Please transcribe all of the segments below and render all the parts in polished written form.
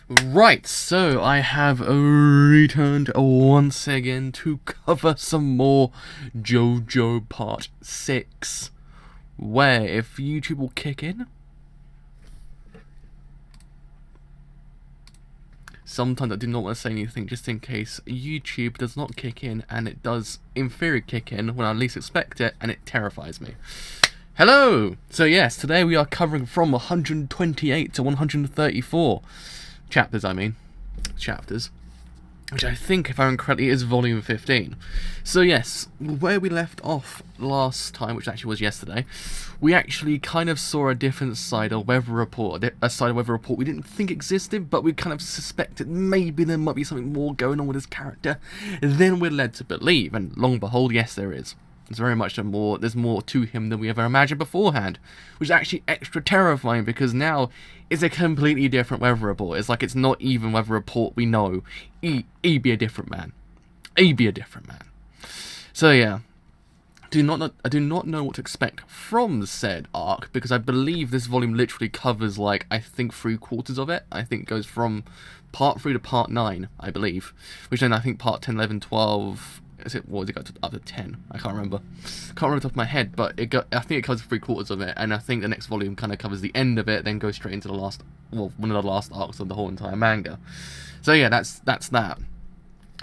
Right, so I have returned once again to cover some more JoJo Part 6, where if YouTube will kick in, sometimes I do not want to say anything just in case YouTube does not kick in, and it does in theory kick in when I least expect it, and it terrifies me. Hello! So yes, today we are covering from 128 to 134 chapters, chapters, which I think, if I remember correctly, is volume 15. So yes, where we left off last time, which actually was yesterday, we actually kind of saw a different side of Weather Report, a side of Weather Report we didn't think existed, but we kind of suspected maybe there might be something more going on with his character than we're led to believe, and long and behold, yes there is. There's very much there's more to him than we ever imagined beforehand, which is actually extra terrifying because now it's a completely different Weather Report. It's like it's not even Weather Report we know. He be a different man. He be a different man. So yeah, I do not know what to expect from said arc because I believe this volume literally covers like I think 3/4 of it. I think it goes from part 3 to part 9, I believe, which then I think part 10, 11, 12. What did it go to up to 10? I can't remember. Can't remember off the top of my head, but I think it covers 3/4 of it, and I think the next volume kind of covers the end of it, then goes straight into the last, well, one of the last arcs of the whole entire manga. So yeah, that's that.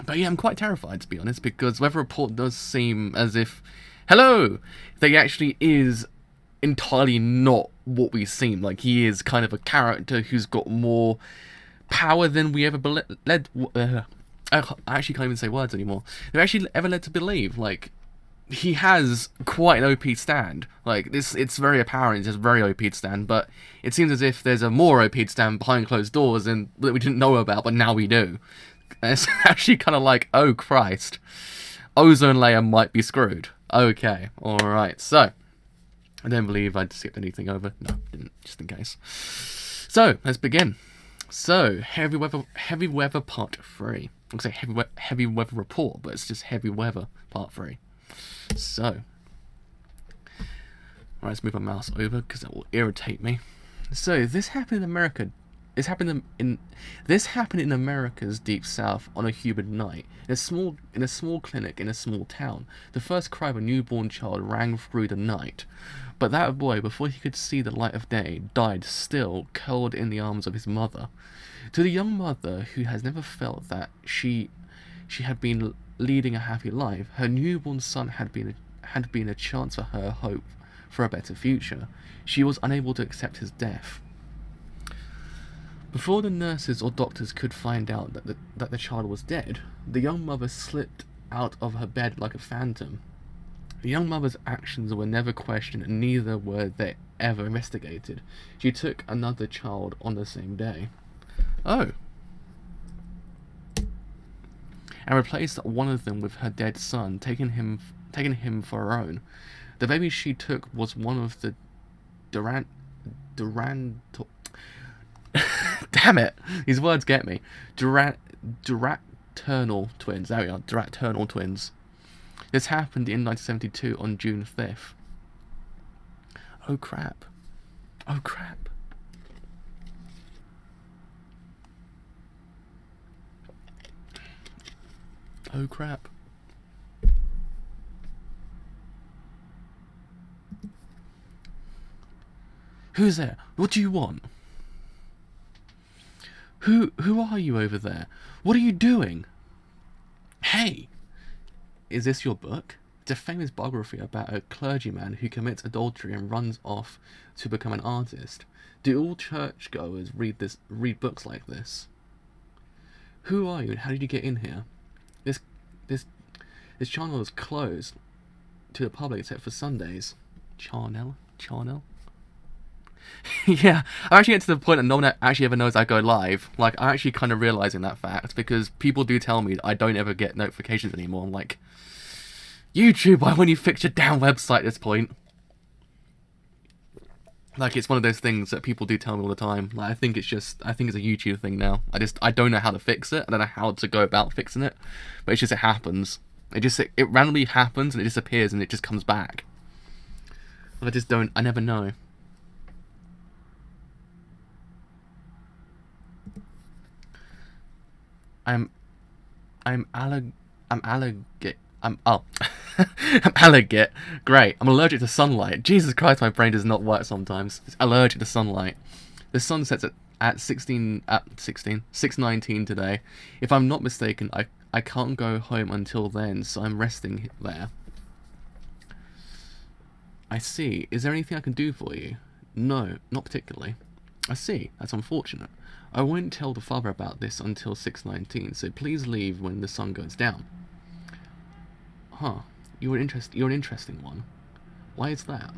But yeah, I'm quite terrified to be honest, because Weather Report does seem as if, hello, that he actually is entirely not what we seem. Like he is kind of a character who's got more power than we ever led. I actually can't even say words anymore. They're actually ever led to believe. Like, he has quite an OP stand. Like, it's very apparent, it's just very OP stand, but it seems as if there's a more OP stand behind closed doors and that we didn't know about, but now we do. And it's actually kind of like, oh Christ. Ozone layer might be screwed. Okay, alright, so. I don't believe I'd skipped anything over. No, didn't, just in case. So, let's begin. So, Heavy Weather Part 3. I say heavy Weather Report, but it's just Heavy Weather Part 3. So, alright, let's move my mouse over because that will irritate me. So, this happened in America. This happened in America's deep south on a humid night in a small clinic in a small town. The first cry of a newborn child rang through the night, but that boy, before he could see the light of day, died still, curled in the arms of his mother. To the young mother who has never felt that she had been leading a happy life, her newborn son had been a chance for her hope for a better future. She was unable to accept his death. Before the nurses or doctors could find out that the child was dead, the young mother slipped out of her bed like a phantom. The young mother's actions were never questioned, and neither were they ever investigated. She took another child on the same day. Oh. And replaced one of them with her dead son, taking him for her own. The baby she took was one of the Damn it! These words get me. Duraternal twins. There we are. Duraternal twins. This happened in 1972 on June 5th. Oh crap. Oh crap. Oh crap. Who's there? What do you want? Who are you over there? What are you doing? Hey! Is this your book? It's a famous biography about a clergyman who commits adultery and runs off to become an artist. Do all churchgoers read books like this? Who are you and how did you get in here? This channel is closed to the public except for Sundays. Charnel? Yeah, I actually get to the point that no one actually ever knows I go live. Like, I'm actually kind of realising that fact, because people do tell me I don't ever get notifications anymore. I'm like, YouTube, why won't you fix your damn website at this point? Like, it's one of those things that people do tell me all the time. Like, I think it's a YouTube thing now. I don't know how to fix it. I don't know how to go about fixing it. But it happens. It randomly happens and it disappears and it just comes back. I never know. I'm I'm allerg I'm allergic. I'm allergic. Great. I'm allergic to sunlight. Jesus Christ, my brain does not work sometimes. It's allergic to sunlight. The sun sets at 6:19 today. If I'm not mistaken, I can't go home until then, so I'm resting there. I see. Is there anything I can do for you? No, not particularly. I see. That's unfortunate. I won't tell the father about this until 6:19, so please leave when the sun goes down. Huh. You're an interesting one. Why is that?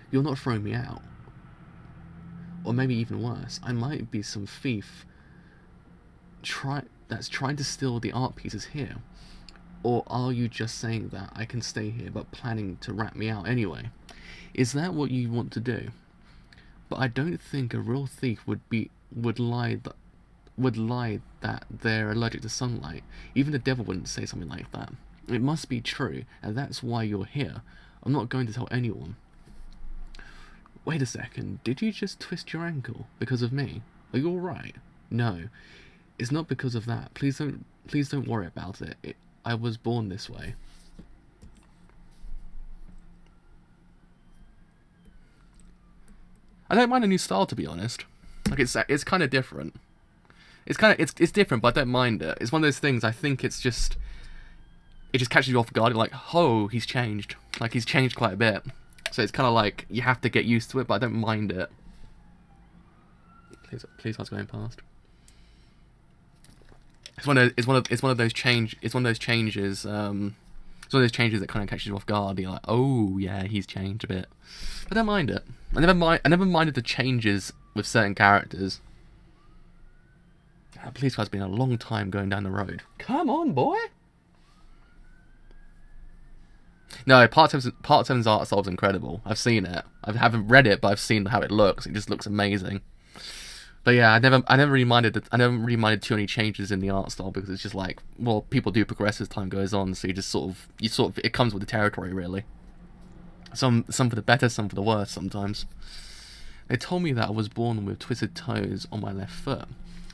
You're not throwing me out. Or maybe even worse, I might be some thief that's trying to steal the art pieces here. Or are you just saying that I can stay here but planning to rat me out anyway? Is that what you want to do? But I don't think a real thief would lie that they're allergic to sunlight. Even the devil wouldn't say something like that. It must be true, and that's why you're here. I'm not going to tell anyone. Wait a second, did you just twist your ankle because of me? Are you alright? No, it's not because of that. Please don't worry about it. I was born this way. I don't mind a new style, to be honest. Like it's kind of different. It's different, but I don't mind it. It's one of those things. I think it just catches you off guard. You're like, oh, he's changed. Like he's changed quite a bit. So it's kind of like you have to get used to it, but I don't mind it. Please, what's going past? It's one of those changes. It's one of those changes that kind of catches you off guard. You're like, oh yeah, he's changed a bit. I don't mind it. I never minded the changes with certain characters. That police car's been a long time going down the road. Come on, boy. No, Part 7's art style's incredible. I've seen it. I haven't read it, but I've seen how it looks. It just looks amazing. But yeah, I never really minded too many changes in the art style because it's just like, well, people do progress as time goes on, so you sort of it comes with the territory really. Some for the better, some for the worse sometimes. They told me that I was born with twisted toes on my left foot,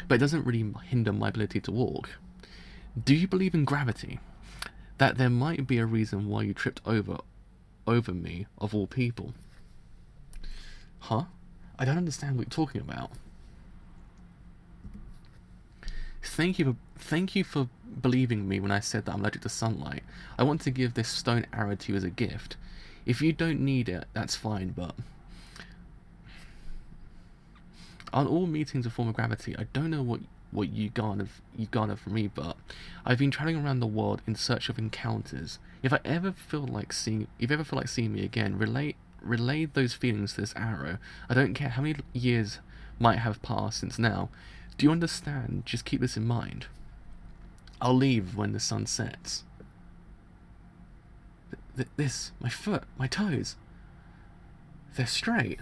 but it doesn't really hinder my ability to walk. Do you believe in gravity? That there might be a reason why you tripped over me, of all people. Huh? I don't understand what you're talking about. Thank you for believing me when I said that I'm allergic to sunlight. I want to give this stone arrow to you as a gift. If you don't need it, that's fine, but... Aren't all meetings a form of gravity? I don't know what you garner from me, but I've been traveling around the world in search of encounters. If you ever feel like seeing me again, relay those feelings to this arrow. I don't care how many years might have passed since now. Do you understand? Just keep this in mind. I'll leave when the sun sets. My foot, my toes, they're straight.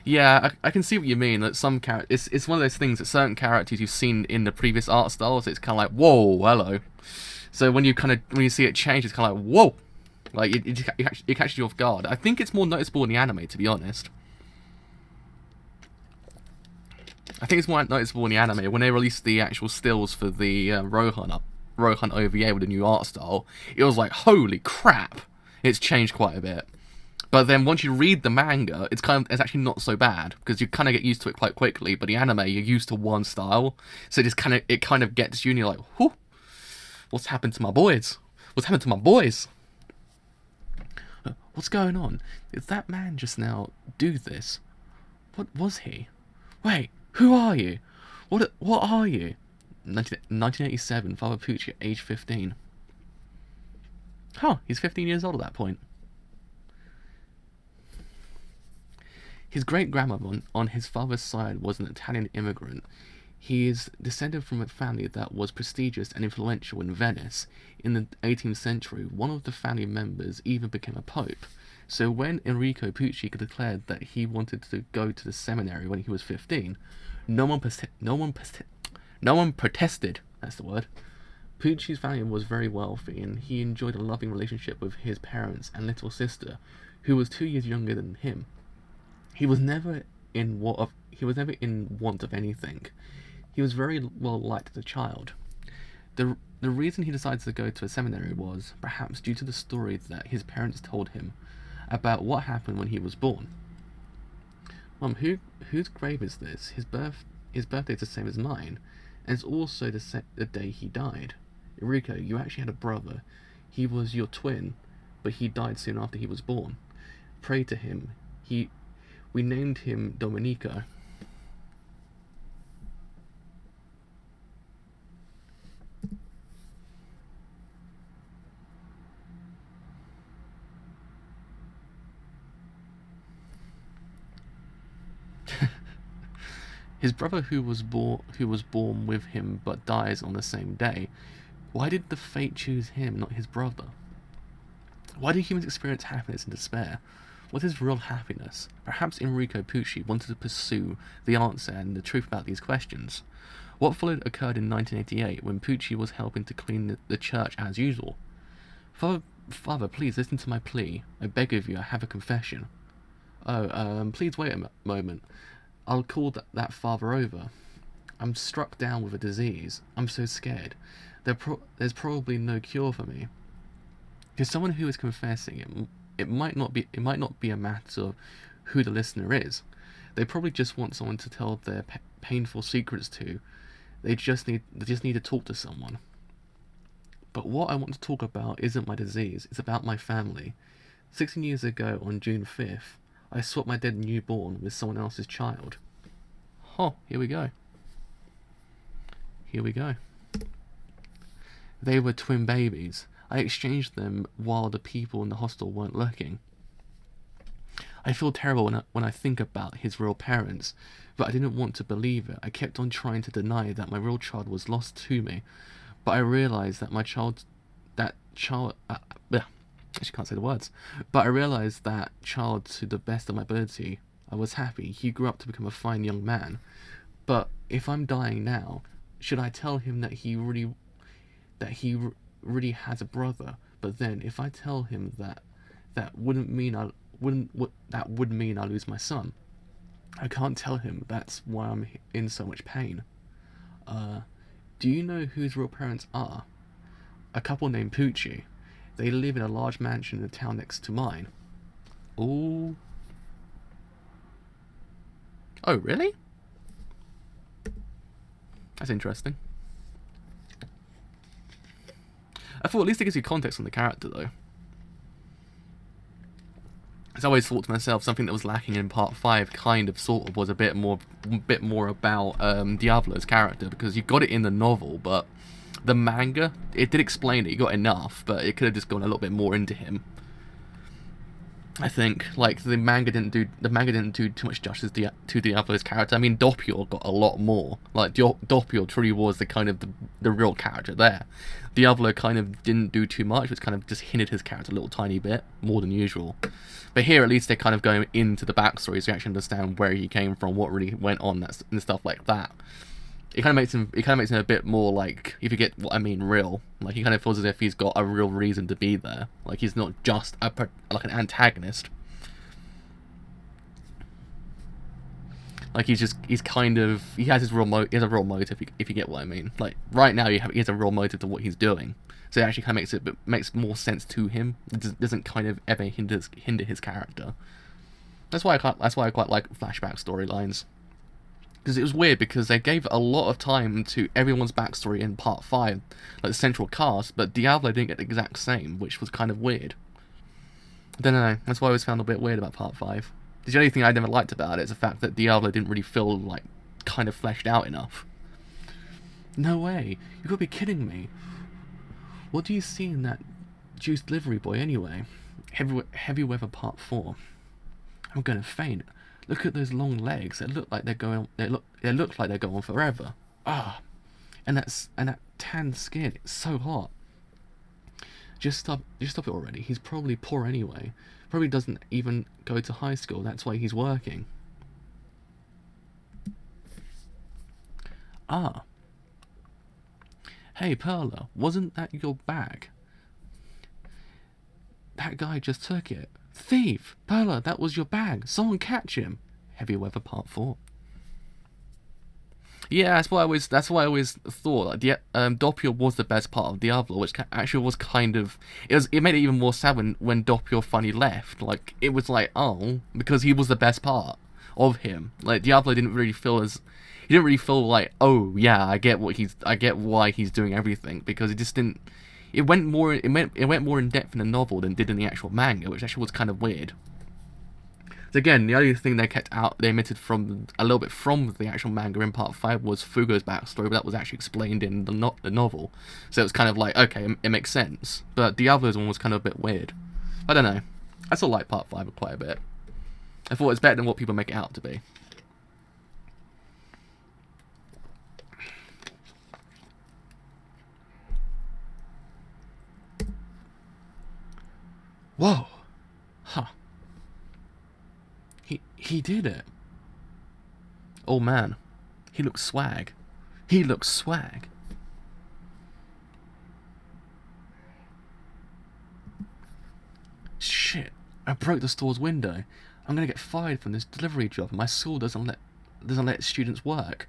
Yeah, I can see what you mean. That some it's one of those things that certain characters you've seen in the previous art styles, it's kind of like, whoa, hello. So when you see it change, it's kind of like, whoa, like it catches you off guard. I think it's more noticeable in the anime, to be honest. I think it's more noticeable in the anime when they released the actual stills for the Rohan OVA with the new art style. It was like, holy crap, it's changed quite a bit. But then once you read the manga, it's actually not so bad because you kind of get used to it quite quickly. But the anime, you're used to one style, so it kind of gets you, and you're like, whew, what's happened to my boys? What's happened to my boys? What's going on? Did that man just now do this? What was he? Wait, who are you? What are you? 1987, Father Pucci at age 15. Huh, he's 15 years old at that point. His great-grandmother on his father's side was an Italian immigrant. He is descended from a family that was prestigious and influential in Venice. In the 18th century, one of the family members even became a pope. So when Enrico Pucci declared that he wanted to go to the seminary when he was 15, no one protested. That's the word. Pucci's family was very wealthy, and he enjoyed a loving relationship with his parents and little sister, who was 2 years younger than him. He was never he was never in want of anything. He was very well liked as a child. The reason he decided to go to a seminary was perhaps due to the story that his parents told him about what happened when he was born. Mum, whose grave is this? His birthday's the same as mine, and it's also the day he died. Enrico, you actually had a brother. He was your twin, but he died soon after he was born. Pray to him. We named him Domenico. His brother who was born with him but dies on the same day. Why did the fate choose him, not his brother? Why do humans experience happiness and despair? What is real happiness? Perhaps Enrico Pucci wanted to pursue the answer and the truth about these questions. What followed occurred in 1988 when Pucci was helping to clean the church as usual. Father, please listen to my plea. I beg of you, I have a confession. Please wait a moment. I'll call that father over. I'm struck down with a disease. I'm so scared. There's probably no cure for me. To someone who is confessing, it might not be a matter of who the listener is. They probably just want someone to tell their painful secrets to. They just need to talk to someone. But what I want to talk about isn't my disease. It's about my family. 16 years ago, on June 5th, I swapped my dead newborn with someone else's child. Oh, here we go. They were twin babies. I exchanged them while the people in the hostel weren't looking. I feel terrible when I think about his real parents, but I didn't want to believe it. I kept on trying to deny that my real child was lost to me, but I realized that I can't say the words. But I realized that child to the best of my ability. I was happy. He grew up to become a fine young man. But if I'm dying now, should I tell him that he really has a brother? But then, if I tell him that would mean I lose my son. I can't tell him. That's why I'm in so much pain. Do you know whose real parents are? A couple named Pucci. They live in a large mansion in the town next to mine. Oh. Oh, really? That's interesting. I thought at least it gives you context on the character, though. I always thought to myself, something that was lacking in part 5 kind of sort of was a bit more about Diablo's character, because you got it in the novel, but the manga, it did explain it, you got enough, but it could have just gone a little bit more into him. I think, like, the manga didn't do too much justice to Diablo's character. I mean, Doppio got a lot more. Like, Doppio truly was the kind of the real character there. Diablo kind of didn't do too much, which kind of just hindered his character a little tiny bit, more than usual. But here, at least, they're kind of going into the backstory, so you actually understand where he came from, what really went on, and stuff like that. It kind of makes him a bit more, like, if you get what I mean, real. Like, he kind of feels as if he's got a real reason to be there. Like, he's not just an antagonist. Like, he has his real motive, if you get what I mean. Like, right now, he has a real motive to what he's doing. So it actually kind of makes more sense to him. It doesn't kind of ever hinder his character. That's why I quite like flashback storylines. Because it was weird, because they gave a lot of time to everyone's backstory in part 5, like the central cast, but Diablo didn't get the exact same, which was kind of weird. I don't know, that's why I always found a bit weird about part 5. The only thing I never liked about it is the fact that Diablo didn't really feel, like, kind of fleshed out enough. No way, you gotta be kidding me. What do you see in that juice delivery boy anyway? Heavy Weather Part 4. I'm gonna faint. Look at those long legs. They look like they're going. They look like they're going forever. Ah, and that tan skin. It's so hot. Just stop it already. He's probably poor anyway. Probably doesn't even go to high school. That's why he's working. Ah. Hey, Perla, wasn't that your bag? That guy just took it. Thief! Perla, that was your bag. Someone catch him. Heavy Weather Part 4. Yeah, that's why I always thought like, Doppio was the best part of Diablo, which actually was kind of it made it even more sad when Doppio finally left. Like it was like, oh, because he was the best part of him. Like Diablo didn't really feel as he didn't really feel like, oh yeah, I get why he's doing everything, because it just didn't. It went more in depth in the novel than did in the actual manga, which actually was kind of weird. So again, the only thing they omitted from a little bit from the actual manga in part 5 was Fugo's backstory, but that was actually explained in the novel. So it was kind of like, okay, it makes sense. But Diablo's one was kind of a bit weird. I don't know. I still like part 5 quite a bit. I thought it's better than what people make it out to be. Whoa. Huh. He did it. Oh man. He looks swag. He looks swag. Shit. I broke the store's window. I'm gonna get fired from this delivery job. My school doesn't let students work.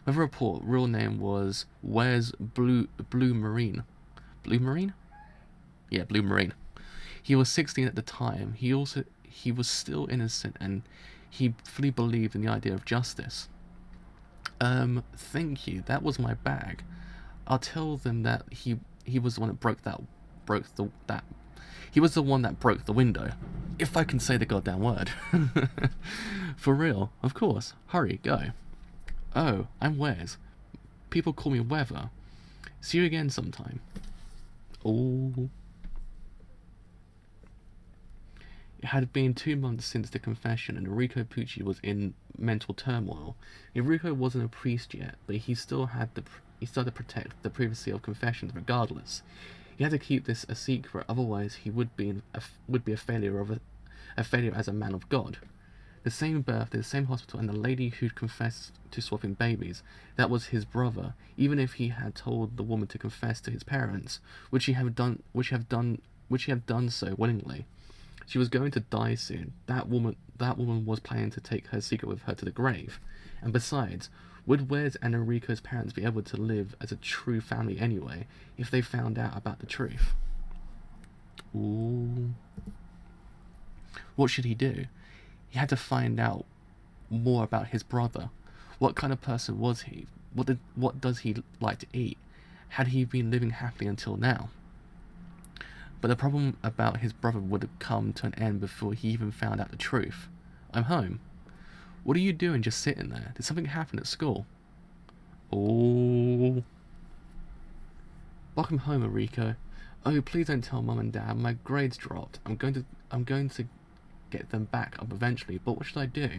Weather report real name was Where's Blue Marine. Blue Marine? Yeah, Blue Marine. He was 16 at the time. He was still innocent, and he fully believed in the idea of justice. Thank you. That was my bag. I'll tell them that he was the one that he was the one that broke the window. If I can say the goddamn word. For real, of course. Hurry, go. Oh, I'm Wes. People call me Weather. See you again sometime. Oh. It had been 2 months since the confession, and Enrico Pucci was in mental turmoil. Enrico wasn't a priest yet, but he still had to protect the privacy of confessions regardless. He had to keep this a secret, otherwise he would be a failure as a man of God. The same birthday, the same hospital, and the lady who'd confessed to swapping babies, that was his brother. Even if he had told the woman to confess to his parents, would she have done so willingly? She was going to die soon. That woman was planning to take her secret with her to the grave. And besides, would Wes and Enrico's parents be able to live as a true family anyway, if they found out about the truth? Ooh. What should he do? He had to find out more about his brother. What kind of person was he? What does he like to eat? Had he been living happily until now? But the problem about his brother would have come to an end before he even found out the truth. I'm home. What are you doing just sitting there? Did something happen at school? Oh. Welcome home, Enrico. Oh, please don't tell Mum and Dad. My grades dropped. I'm going to get them back up eventually, but what should I do?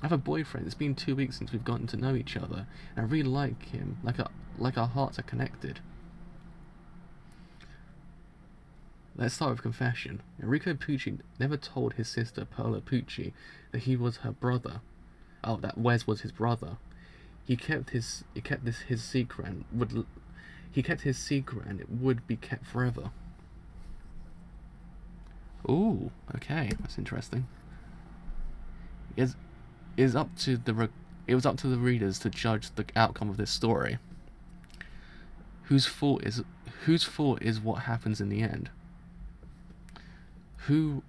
I have a boyfriend. It's been 2 weeks since we've gotten to know each other, and I really like him, like our hearts are connected. Let's start with confession. Enrico Pucci never told his sister Perla Pucci that he was her brother. Oh, that Wes was his brother. He kept his secret and it would be kept forever. Ooh, okay, that's interesting. It was up to the readers to judge the outcome of this story. Whose fault is what happens in the end? Who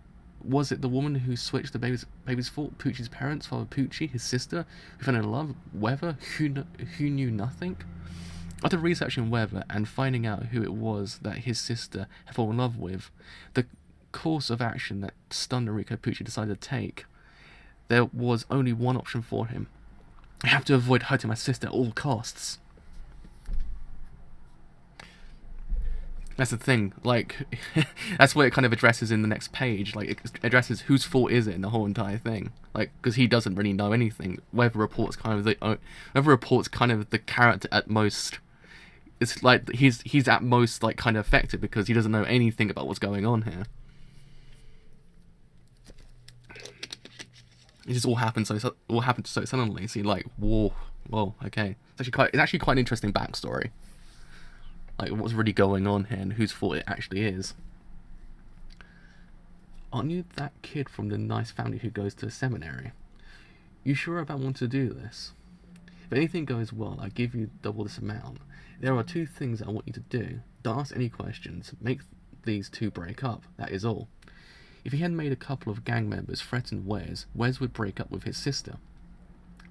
was it? The woman who switched the baby's fault? Pucci's parents, Father Pucci, his sister, who fell in love? Weather, who knew nothing? After researching Weather and finding out who it was that his sister had fallen in love with, the course of action that stunned Enrico Pucci decided to take, there was only one option for him. I have to avoid hurting my sister at all costs. That's the thing, like, that's what it kind of addresses in the next page. Like, it addresses whose fault is it in the whole entire thing. Like, because he doesn't really know anything. Weather Report's kind of the character at most. It's like, he's at most, like, kind of affected because he doesn't know anything about what's going on here. It just all happened so suddenly. So you're like, whoa, okay. It's actually quite an interesting backstory. Like, what's really going on here and whose fault it actually is. Aren't you that kid from the nice family who goes to a seminary? You sure about wanting to do this? If anything goes well, I give you double this amount. There are two things I want you to do. Don't ask any questions. Make these two break up. That is all. If he had made a couple of gang members threaten Wes, Wes would break up with his sister.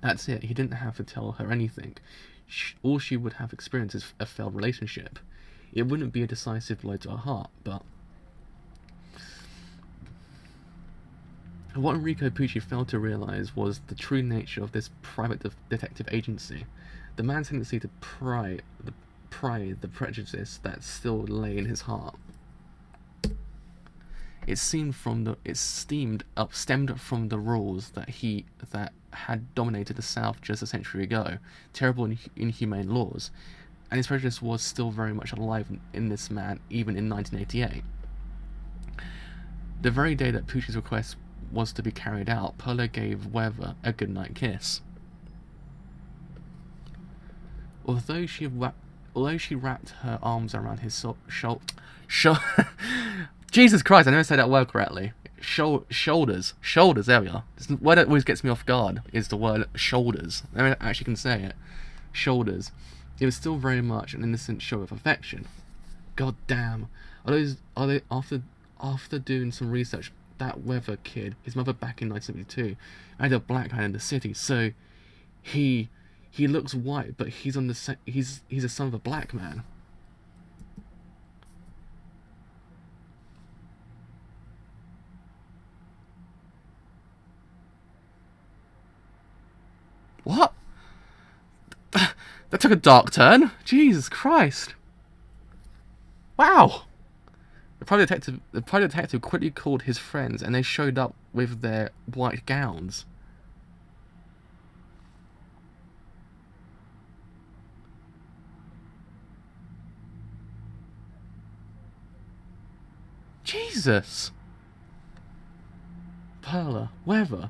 That's it. He didn't have to tell her anything. All she would have experienced is a failed relationship. It wouldn't be a decisive blow to her heart, but... What Enrico Pucci failed to realise was the true nature of this private detective agency. The man's tendency to pry the prejudice that still lay in his heart. It stemmed from the rules that had dominated the South just a century ago, terrible and inhumane laws, and his prejudice was still very much alive in this man, even in 1988. The very day that Pucci's request was to be carried out, Perla gave Weber a goodnight kiss. Although she wrapped her arms around his Jesus Christ, I never said that word correctly. Shoulders, there we are. The word that always gets me off guard is the word shoulders. I actually can say it. Shoulders. It was still very much an innocent show of affection. God damn. Are they after doing some research, that Weather kid, his mother back in 1972, had a black man in the city, so he looks white, but he's a son of a black man. What? That took a dark turn. Jesus Christ. Wow. The private detective quickly called his friends, and they showed up with their white gowns. Jesus. Perla, Weather.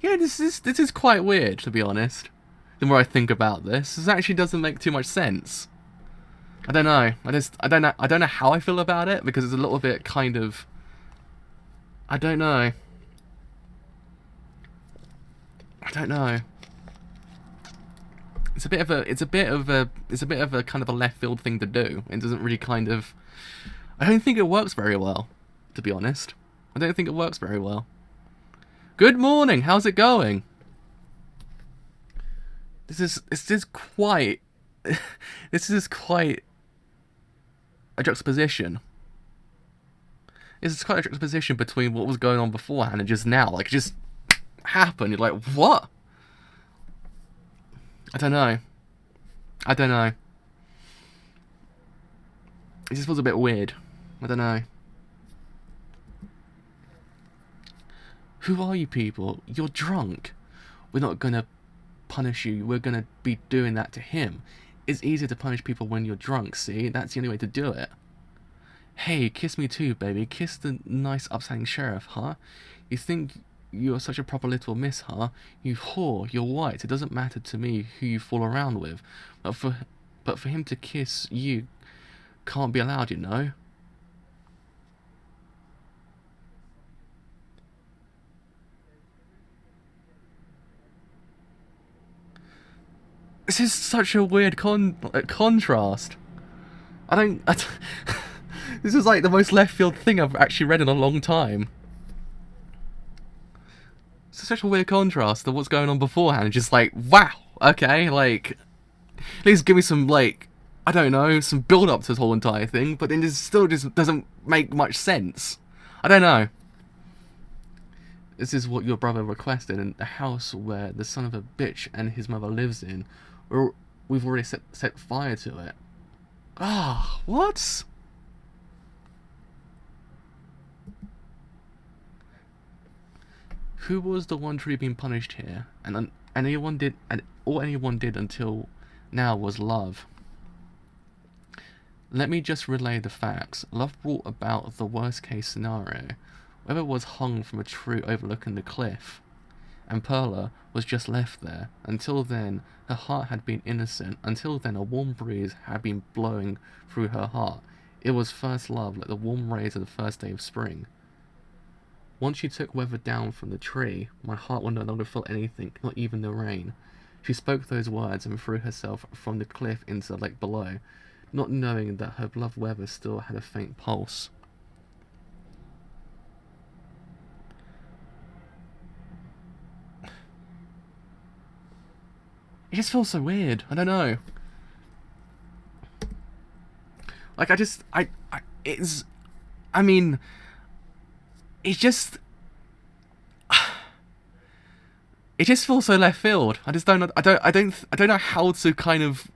Yeah, this is quite weird, to be honest. The more I think about this actually doesn't make too much sense. I don't know. I don't know how I feel about it, because it's a little bit kind of, I don't know. It's a bit of a kind of a left field thing to do. It doesn't really kind of, I don't think it works very well, to be honest. I don't think it works very well. Good morning, how's it going? This is quite a juxtaposition. This is quite a juxtaposition between what was going on beforehand and just now. Like, it just happened. You're like, what? I don't know. It just feels a bit weird. I don't know. Who are you people? You're drunk. We're not gonna punish you. We're gonna be doing that to him. It's easier to punish people when you're drunk, see? That's the only way to do it. Hey, kiss me too, baby. Kiss the nice upstanding sheriff, huh? You think you're such a proper little miss, huh? You whore, you're white. It doesn't matter to me who you fool around with. But for him to kiss you can't be allowed, you know? This is such a weird contrast. This is like the most left field thing I've actually read in a long time. It's such a weird contrast to what's going on beforehand. Just like, wow, okay, like, at least give me some, like, I don't know, some build up to this whole entire thing, but then it still just doesn't make much sense. I don't know. This is what your brother requested, and the house where the son of a bitch and his mother lives in, we've already set fire to it. Ah, what? Who was the one truly being punished here? And all anyone did until now was love. Let me just relay the facts. Love brought about the worst case scenario. Whether it was hung from a tree overlooking the cliff. and Perla was just left there. Until then, her heart had been innocent. Until then, a warm breeze had been blowing through her heart. It was first love, like the warm rays of the first day of spring. Once she took Weather down from the tree, my heart would no longer feel anything, not even the rain. She spoke those words and threw herself from the cliff into the lake below, not knowing that her beloved Weather still had a faint pulse. It just feels so weird. I don't know. Like, I mean, it's just, it just feels so left field. I just don't know. I don't know how to kind of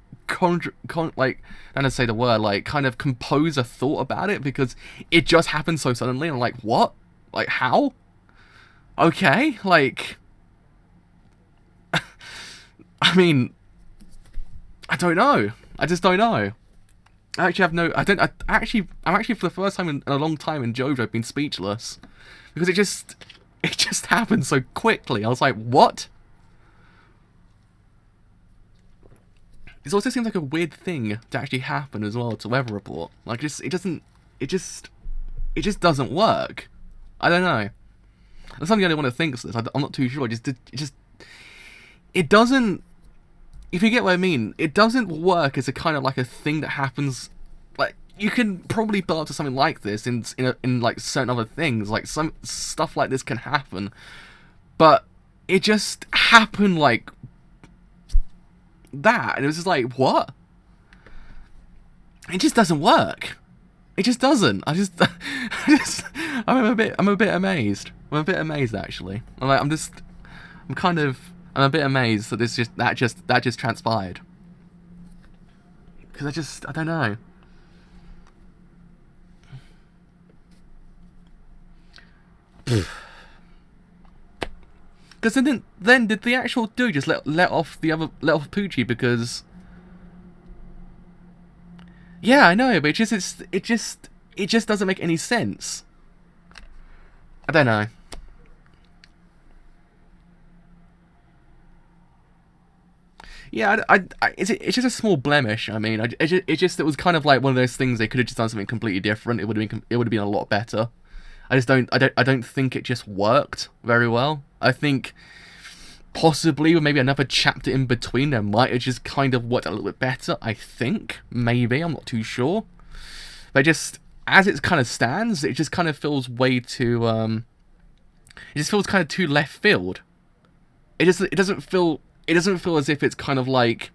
like, I don't say the word, like, kind of compose a thought about it, because it just happened so suddenly. And I'm like, what? Like, how? Okay, like, I mean, I don't know. I just don't know. I actually have no. I'm actually for the first time in a long time in JoJo, I've been speechless, because it just happened so quickly. I was like, what? It also seems like a weird thing to actually happen as well to Weather Report. Like, it just doesn't work. I don't know. That's something I don't want to think this. I'm not too sure. It doesn't. If you get what I mean, it doesn't work as a kind of like a thing that happens. Like, you can probably build up to something like this in like certain other things. Like, some stuff like this can happen, but it just happened like that, and it was just like, what? It just doesn't work. It just doesn't. I'm a bit amazed. I'm a bit amazed, actually. I'm a bit amazed that that just transpired. Because I don't know. Because then did the actual dude just let off Poochie? Because, yeah, I know, but it just doesn't make any sense. I don't know. Yeah, it's just a small blemish. I mean, it was kind of like one of those things. They could have just done something completely different. It would have been a lot better. I don't think it just worked very well. I think possibly with maybe another chapter in between, there might have just kind of worked a little bit better. I think maybe, I'm not too sure. But just as it kind of stands, it just kind of feels way too it just feels kind of too left field. It doesn't feel as if it's kind of like,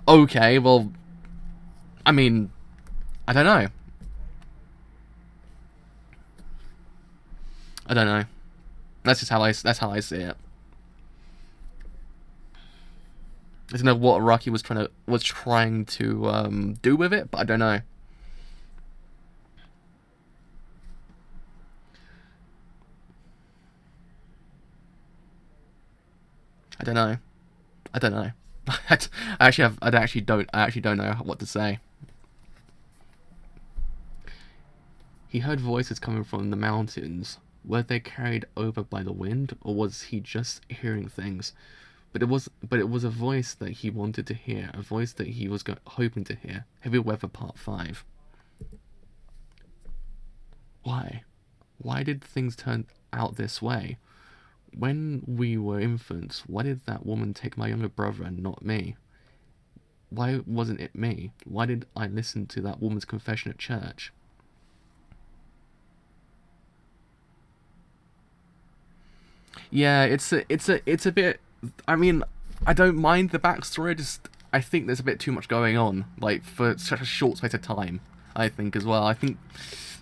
okay, well, I mean, I don't know. I don't know. That's how I see it. I don't know what Rocky was trying to do with it, but I don't know. I don't know. I actually don't know what to say. He heard voices coming from the mountains. Were they carried over by the wind, or was he just hearing things? But it was a voice that he wanted to hear, a voice that he was hoping to hear. Heavy Weather Part 5. Why? Why did things turn out this way? When we were infants, why did that woman take my younger brother and not me? Why wasn't it me? Why did I listen to that woman's confession at church? Yeah, it's a bit. I mean, I don't mind the backstory. I think there's a bit too much going on, like, for such a short space of time. I think as well. I think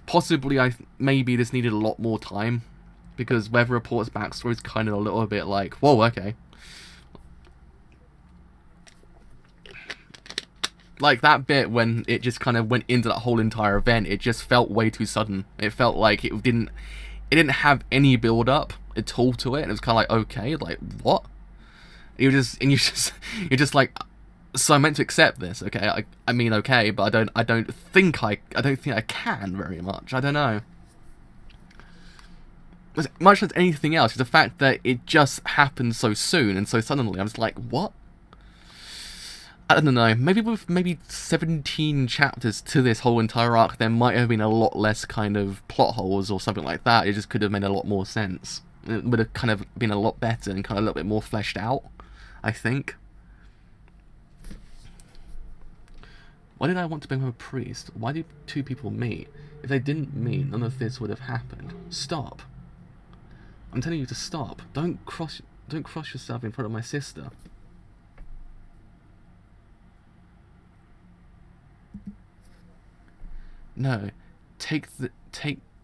possibly maybe this needed a lot more time, because Weather Report's backstory is kind of a little bit like, whoa, okay. Like, that bit when it just kind of went into that whole entire event, it just felt way too sudden. It felt like it didn't have any build up at all to it, and it was kind of like, okay, like, what? You're just like, so I'm meant to accept this, okay? I mean, okay, but I don't think I can very much. I don't know. much as anything else, is the fact that it just happened so soon and so suddenly. I was like, what? I don't know, maybe with maybe 17 chapters to this whole entire arc, there might have been a lot less kind of plot holes or something like that. It just could have made a lot more sense. It would have kind of been a lot better and kind of a little bit more fleshed out, I think. Why did I want to become a priest? Why did two people meet? If they didn't meet, none of this would have happened. Stop. I'm telling you to stop. Don't cross yourself in front of my sister. No,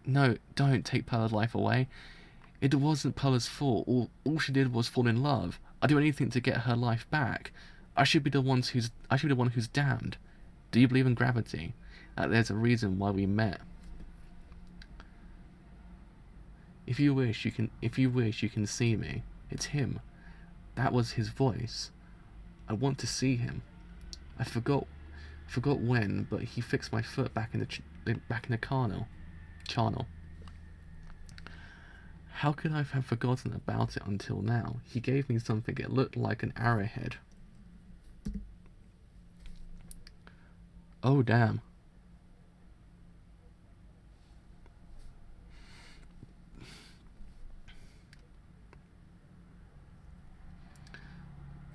no, don't take Pearla's life away. It wasn't Pearla's fault. All she did was fall in love. I'd do anything to get her life back. I should be the one who's damned. Do you believe in gravity? That there's a reason why we met. If you wish, you can see me. It's him. That was his voice. I want to see him. I forgot when, but he fixed my foot back in the charnel. How could I have forgotten about it until now? He gave me something. It looked like an arrowhead. Oh damn.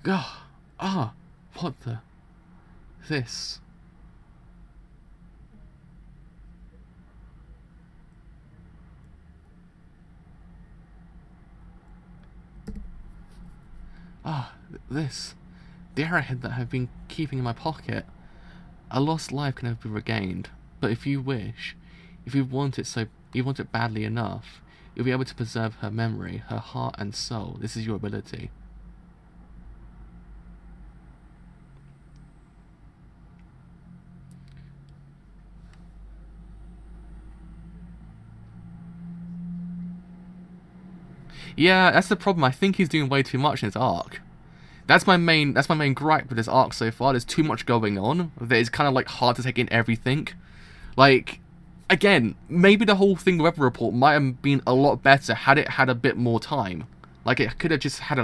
What the? This. This. The arrowhead that I've been keeping in my pocket. A lost life can never be regained, but if you wish, if you want it badly enough, you'll be able to preserve her memory, her heart and soul. This is your ability. Yeah, that's the problem. I think he's doing way too much in his arc. That's my main gripe with this arc so far. There's too much going on. That it's kind of like hard to take in everything. Like, again, maybe the whole thing with Weather Report might have been a lot better had it had a bit more time. Like, it could have just had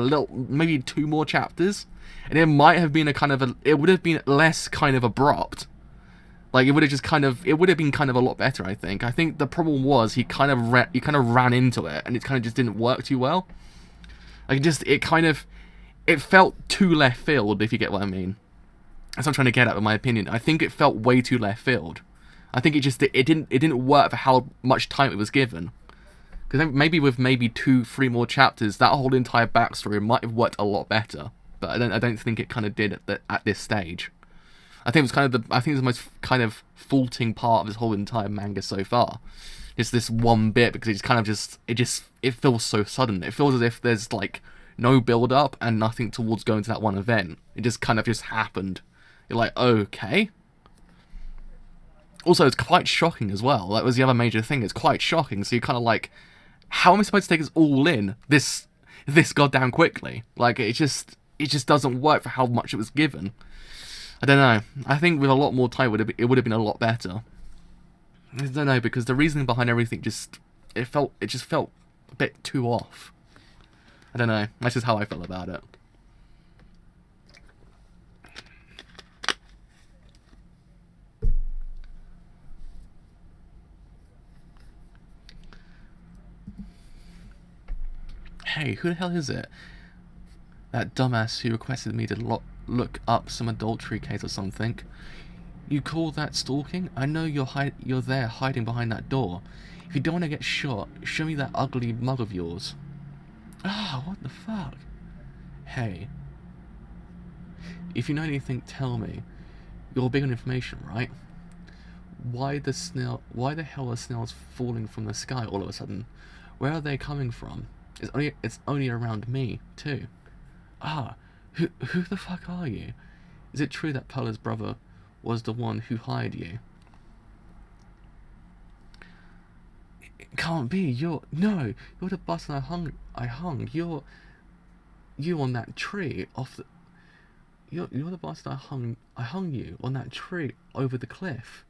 maybe 2 more chapters, and it might have been it would have been less kind of abrupt. Like, it would have been kind of a lot better, I think. I think the problem was he kind of ran into it, and it kind of just didn't work too well. Like, it felt too left field, if you get what I mean. That's what I'm trying to get at with my opinion. I think it felt way too left field. I think it didn't work for how much time it was given. Because maybe with 2-3 more chapters, that whole entire backstory might have worked a lot better. But I don't think it kind of did at this stage. I think it was the most kind of faulting part of this whole entire manga so far. It's this one bit, because it feels so sudden. It feels as if there's like no build up and nothing towards going to that one event. It just kind of just happened. You're like, okay. Also, it's quite shocking as well. That was the other major thing. It's quite shocking. So you're kind of like, how am I supposed to take this all in this goddamn quickly? Like, it just doesn't work for how much it was given. I don't know. I think with a lot more time, it would have been a lot better. I don't know, because the reasoning behind everything just felt a bit too off. I don't know. That's just how I felt about it. Hey, who the hell is it? That dumbass who requested me to look up some adultery case or something. You call that stalking? I know you're there hiding behind that door. If you don't want to get shot, show me that ugly mug of yours. What the fuck? Hey. If you know anything, tell me. You're big on information, right? Why the hell are snails falling from the sky all of a sudden? Where are they coming from? It's only around me, too. Who the fuck are you? Is it true that Pearla's brother was the one who hired you? It can't be. You're the bastard I hung. You're on that tree you're the bastard I hung you on that tree over the cliff.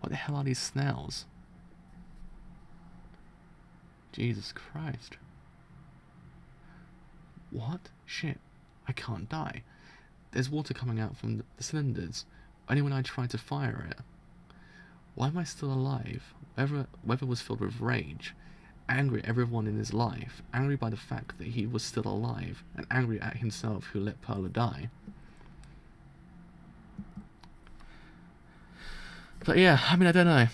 What the hell are these snails? Jesus Christ. What? Shit. I can't die. There's water coming out from the cylinders, only when I tried to fire it. Why am I still alive? Weather was filled with rage, angry at everyone in his life, angry by the fact that he was still alive, and angry at himself who let Perla die. But yeah, I mean, I don't know.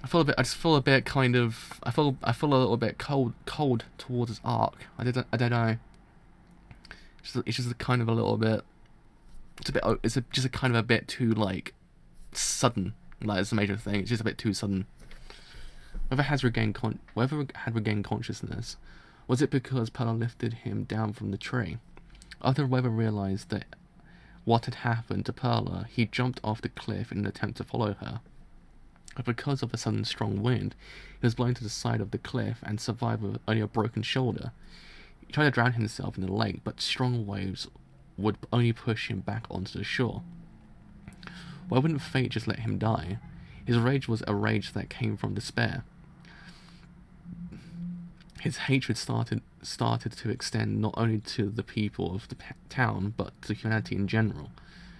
I just feel a bit kind of, I feel a little bit cold towards his arc. I don't know. It's just a kind of a little bit, just a kind of a bit too, like, sudden. Like, it's a major thing. It's just a bit too sudden. Whether had regained consciousness, was it because Perla lifted him down from the tree? After Weather realized that what had happened to Perla, he jumped off the cliff in an attempt to follow her. But because of a sudden strong wind, he was blown to the side of the cliff and survived with only a broken shoulder. He tried to drown himself in the lake, but strong waves would only push him back onto the shore. Why wouldn't fate just let him die? His rage was a rage that came from despair. His hatred started to extend not only to the people of the town, but to humanity in general.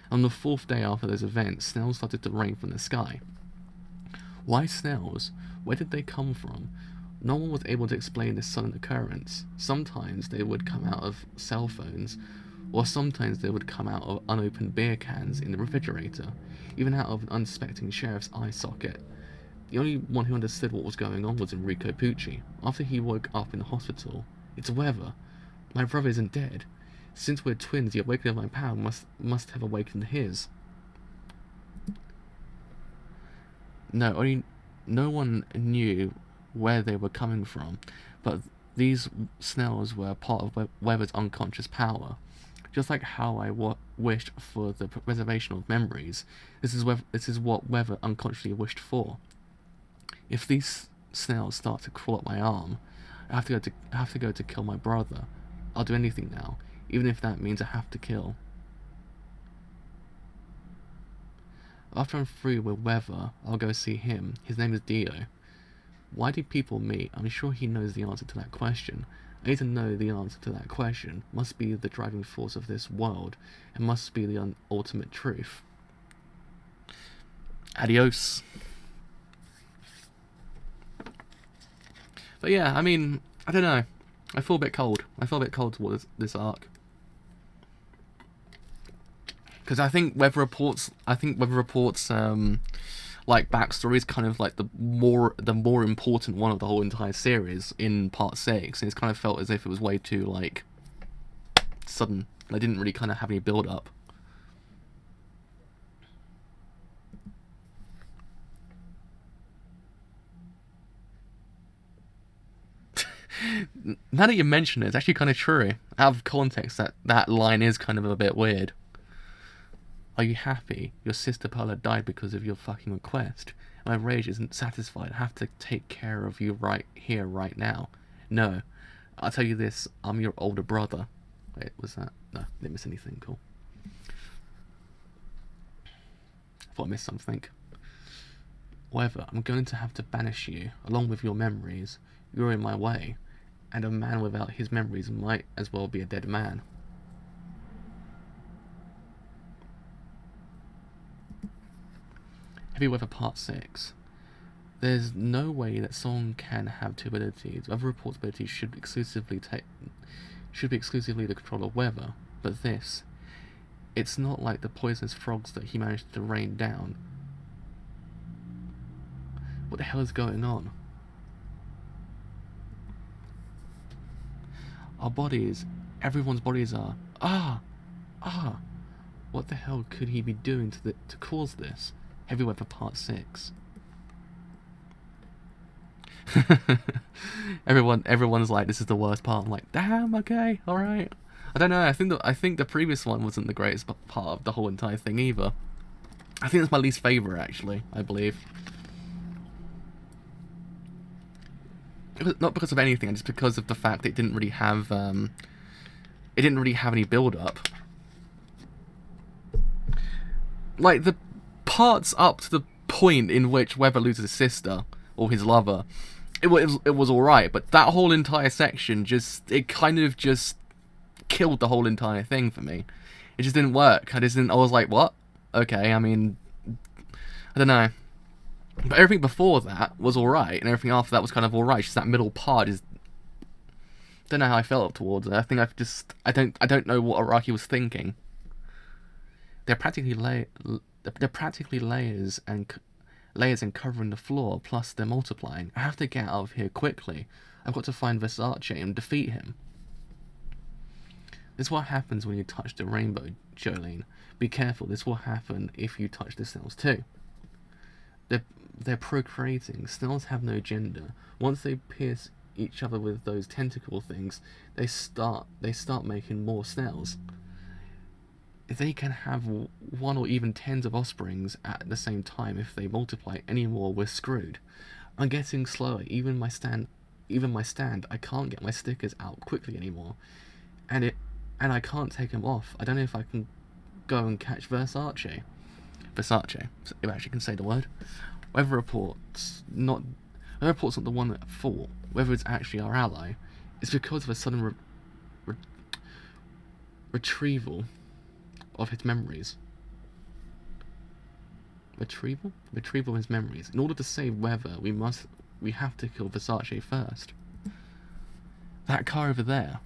On the 4th day after those events, snails started to rain from the sky. Why snails? Where did they come from? No one was able to explain this sudden occurrence. Sometimes they would come out of cell phones, or sometimes they would come out of unopened beer cans in the refrigerator, even out of an unsuspecting sheriff's eye socket. The only one who understood what was going on was Enrico Pucci. After he woke up in the hospital, "It's Weather. My brother isn't dead. Since we're twins, the awakening of my power must have awakened his." No one knew where they were coming from, but these snails were part of Weather's unconscious power. Just like how I wished for the preservation of memories, this is what Weather unconsciously wished for. If these snails start to crawl up my arm, I have to go to kill my brother. I'll do anything now, even if that means I have to kill. After I'm through with Weather, I'll go see him. His name is Dio. Why do people meet? I'm sure he knows the answer to that question. I need to know the answer to that question. Must be the driving force of this world, and must be the ultimate truth. Adios. But yeah, I mean, I don't know. I feel a bit cold. I feel a bit cold towards this arc. Because I think Weather Report's like backstory is kind of like the more important one of the whole entire series in part 6, and it's kind of felt as if it was way too like sudden. I didn't really kind of have any build up. Now that you mention it, it's actually kind of true. Out of context, that line is kind of a bit weird. Are you happy? Your sister Perla died because of your fucking request. My rage isn't satisfied. I have to take care of you right here, right now. No. I'll tell you this, I'm your older brother. Wait, was that? No, didn't miss anything, cool. I thought I missed something. However, I'm going to have to banish you, along with your memories. You're in my way. And a man without his memories might as well be a dead man. Heavy Weather Part 6. There's no way that someone can have two abilities. Weather Report's abilities should be exclusively the control of weather, but it's not like the poisonous frogs that he managed to rain down. What the hell is going on? Our bodies, everyone's bodies are... What the hell could he be doing to cause this? Heavy Weather Part 6. Everyone's like, this is the worst part. I'm like, damn, okay, alright. I don't know, I think the previous one wasn't the greatest part of the whole entire thing either. I think it's my least favourite, actually, I believe. Not because of anything, just because of the fact that it didn't really have any build-up. Like, the parts up to the point in which Weber loses his sister or his lover, it was alright, but that whole entire section it kind of just killed the whole entire thing for me. It just didn't work. I was like, what? Okay, I mean, I don't know. But everything before that was alright, and everything after that was kind of alright. Just that middle part is, don't know how I felt towards it. I think I don't know what Araki was thinking. They're practically layers and covering the floor, plus they're multiplying. I have to get out of here quickly. I've got to find Versace and defeat him. This is what happens when you touch the rainbow, Jolene. Be careful, this will happen if you touch the snails too. They're procreating. Snails have no gender. Once they pierce each other with those tentacle things, they start making more snails. If they can have one or even tens of offsprings at the same time, if they multiply anymore, we're screwed. I'm getting slower. Even my stand, I can't get my stickers out quickly anymore, and I can't take them off. I don't know if I can go and catch Versace, if I actually can say the word. Weather report's not the one at fault. Whether it's actually our ally, it's because of a sudden retrieval of his memories. Retrieval of his memories. In order to save Weather, we have to kill Versace first. That car over there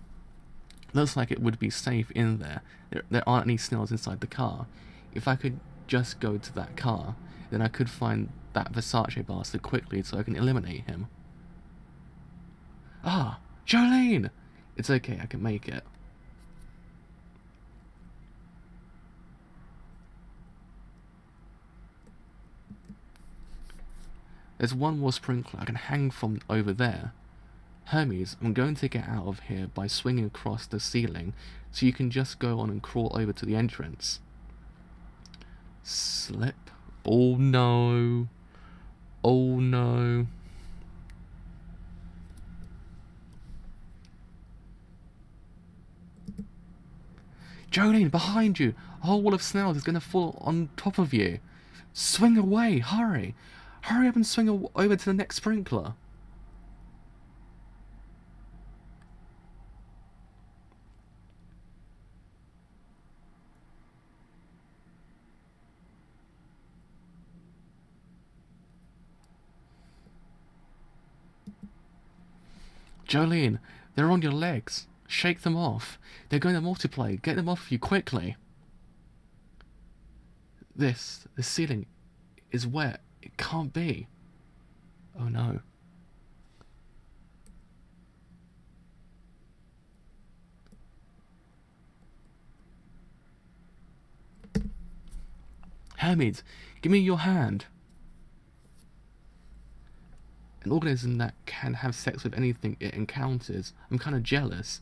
looks like it would be safe in there. There aren't any snails inside the car. If I could just go to that car, then I could find that Versace bastard quickly so I can eliminate him. Ah, Jolene! It's okay, I can make it. There's one more sprinkler I can hang from over there. Hermes, I'm going to get out of here by swinging across the ceiling, so you can just go on and crawl over to the entrance. Slip. Oh no. Oh no. Jolene, behind you! A whole wall of snails is going to fall on top of you. Swing away, hurry! Hurry up and swing over to the next sprinkler. Jolene, they're on your legs. Shake them off. They're going to multiply. Get them off you quickly. The ceiling is wet. It can't be. Oh no. Hermes, give me your hand. An organism that can have sex with anything it encounters. I'm kind of jealous.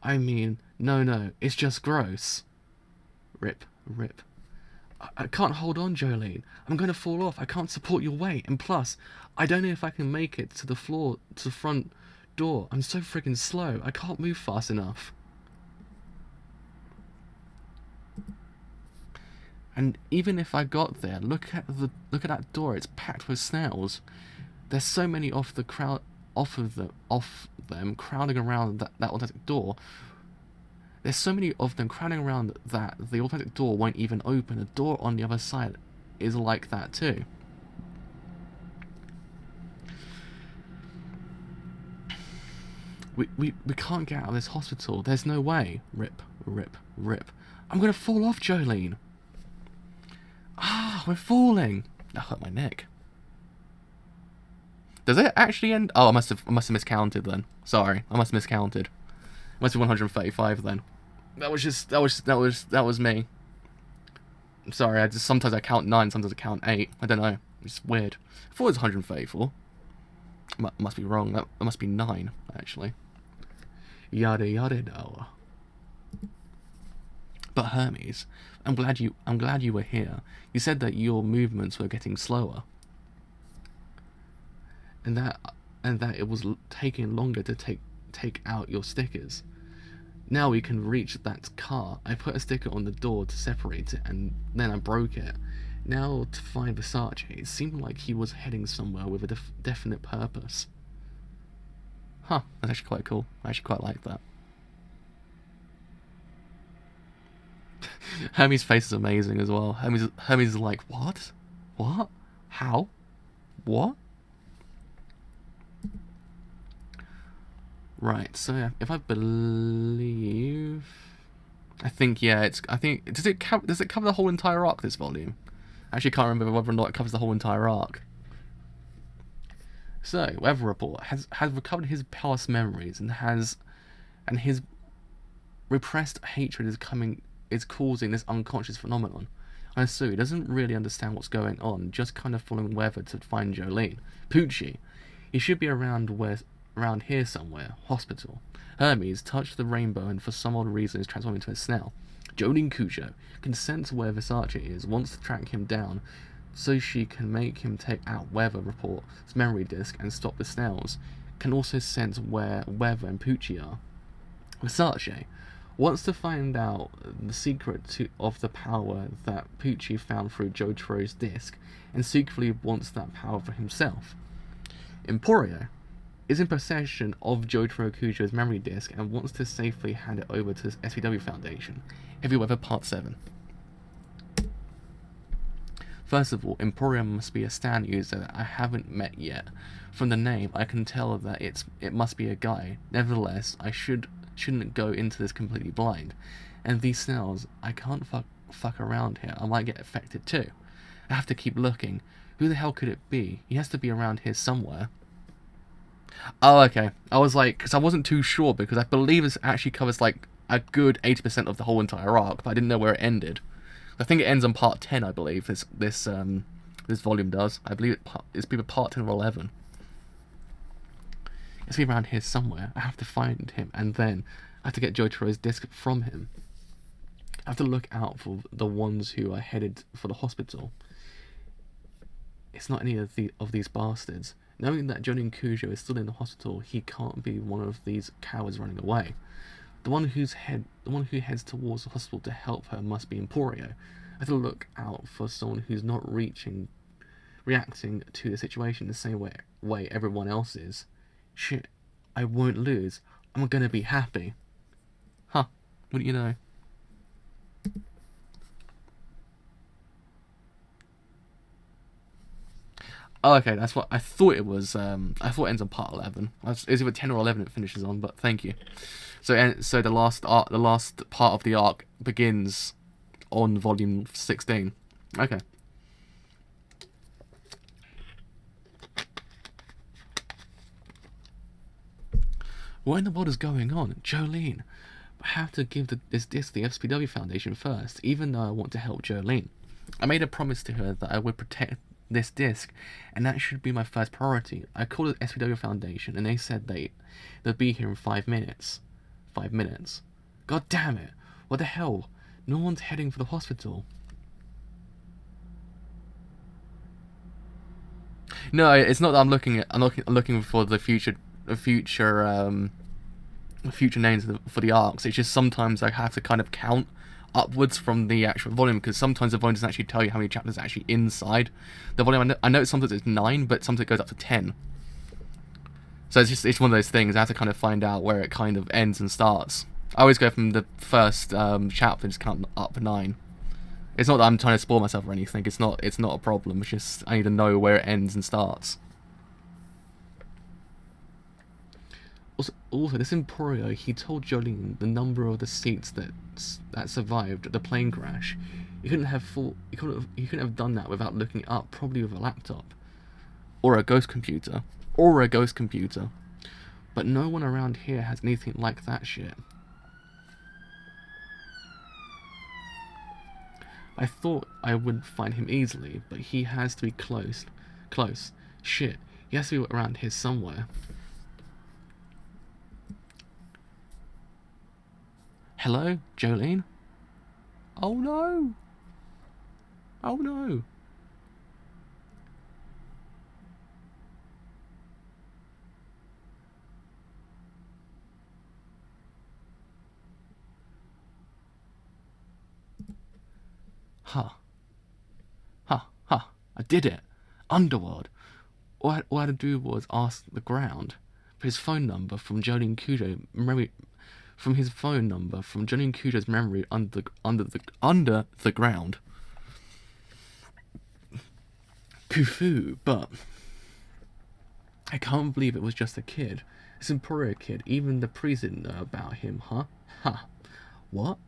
I mean, no, it's just gross. Rip. I can't hold on, Jolene. I'm going to fall off. I can't support your weight. And plus, I don't know if I can make it to the front door. I'm so freaking slow. I can't move fast enough. And even if I got there, look at that door. It's packed with snails. There's so many of them crowding around that automatic door. There's so many of them crowding around that the automatic door won't even open. The door on the other side is like that too. We can't get out of this hospital. There's no way. Rip. I'm gonna fall off, Jolene. Ah, we're falling. That hurt my neck. Does it actually end? Oh, I must have miscounted then. Sorry, I must have miscounted. It must be 135 then. That was me. I'm sorry. Sometimes I count 9, sometimes I count 8. I don't know. It's weird. I thought it was 134. Must be wrong. That must be 9 actually. Yada yada. But Hermes, I'm glad you were here. You said that your movements were getting slower. And that it was taking longer to take out your stickers. Now we can reach that car. I put a sticker on the door to separate it, and then I broke it. Now to find Versace, it seemed like he was heading somewhere with a definite purpose. Huh, that's actually quite cool. I actually quite like that. Hermes' face is amazing as well. Hermes is like, what? What? How? What? Right, so yeah, if I believe... I think, yeah, I think... Does it cover the whole entire arc, this volume? I actually can't remember whether or not it covers the whole entire arc. So, Weather Report has recovered his past memories and his repressed hatred is causing this unconscious phenomenon. And so he doesn't really understand what's going on, just kind of following Weather to find Jolene. Poochie. He should be around here somewhere. Hospital. Hermes touched the rainbow and for some odd reason is transformed into a snail. Jolene Cujo can sense where Versace is, wants to track him down so she can make him take out Weather Report's memory disk and stop the snails. Can also sense where Weather and Poochie are. Versace wants to find out the secret of the power that Poochie found through JoJo's disc and secretly wants that power for himself. Emporio is in possession of Jotaro Kujo's memory disk and wants to safely hand it over to the SPW Foundation. Heavy Weather Part 7. First of all, Emporium must be a stand user that I haven't met yet. From the name, I can tell that it must be a guy. Nevertheless, I shouldn't go into this completely blind. And these snails, I can't fuck around here. I might get affected too. I have to keep looking. Who the hell could it be? He has to be around here somewhere. Oh, okay. I was like, because I wasn't too sure, because I believe this actually covers like a good 80% of the whole entire arc, but I didn't know where it ended. I think it ends on part 10, I believe. This volume does. I believe it's either part 10 or 11. It's be around here somewhere. I have to find him, and then I have to get Jotaro's disc from him. I have to look out for the ones who are headed for the hospital. It's not any of these bastards. Knowing that Jolene Cujo is still in the hospital, he can't be one of these cowards running away. The one who heads towards the hospital to help her must be Emporio. I have to look out for someone who's not reacting to the situation the same way everyone else is. Shit, I won't lose. I'm gonna be happy. Huh, what do you know? Oh, okay, that's what I thought it was. I thought it ends on part 11. It's either 10 or 11 it finishes on, but thank you. So the last part of the arc begins on volume 16. Okay. What in the world is going on? Jolene. I have to give this disc to the SPW Foundation first, even though I want to help Jolene. I made a promise to her that I would protect this disc, and that should be my first priority. I called the SPW Foundation, and they said they'll be here in 5 minutes. 5 minutes. God damn it! What the hell? No one's heading for the hospital. No, it's not that I'm looking for the future names for the arcs. It's just sometimes I have to kind of count upwards from the actual volume, because sometimes the volume doesn't actually tell you how many chapters are actually inside the volume. I know sometimes it's 9, but sometimes it goes up to 10. So it's one of those things. I have to kind of find out where it kind of ends and starts. I always go from the first chapter and just count up 9. It's not that I'm trying to spoil myself or anything. It's not a problem. It's just I need to know where it ends and starts. Also, this Emporio, he told Jolene the number of the seats that survived the plane crash. He couldn't have done that without looking up, probably with a laptop, or a ghost computer, But no one around here has anything like that shit. I thought I would find him easily, but he has to be close. Shit, he has to be around here somewhere. Hello, Jolene? Oh no! Oh no! Huh. Huh. I did it. Underworld. All I had to do was ask the ground for his phone number from Jolene Cujo memory, from his phone number from Jolene Cujo's memory under the ground. Kufu, but I can't believe it was just a kid. This Emporio kid. Even the priest didn't know about him, huh? Ha. What?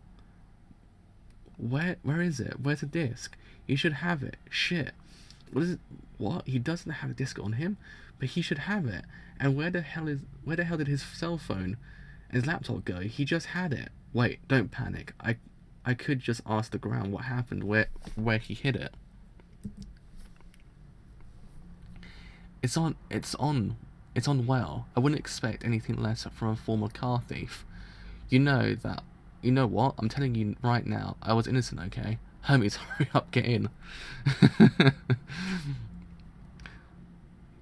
Where is it? Where's the disc? He should have it. Shit. What is it? What? He doesn't have a disc on him, but he should have it. And where the hell did his cell phone and his laptop go? He just had it. Wait, don't panic. I could just ask the ground what happened, where he hid it. It's on well. I wouldn't expect anything less from a former car thief. You know what? I'm telling you right now, I was innocent, okay? Hermes, hurry up, get in.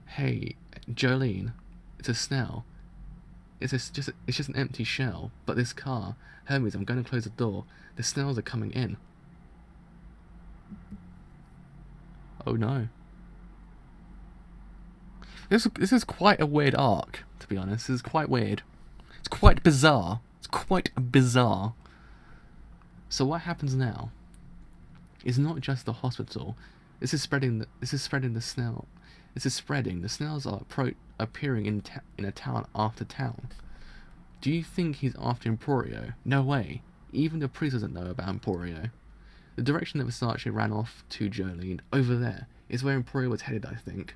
Hey, Jolene, it's a Snell. It's just an empty shell. But this car, Hermes, I'm going to close the door. The Snells are coming in. Oh no. This is quite a weird arc, to be honest. This is quite weird. It's quite bizarre. It's quite bizarre. So what happens now? It's not just the hospital. This is spreading the Snell. This is spreading. The Snells are appearing in a town after town. Do you think he's after Emporio? No way. Even the priest doesn't know about Emporio. The direction that Versace ran off to Jolene, over there, is where Emporio was headed, I think.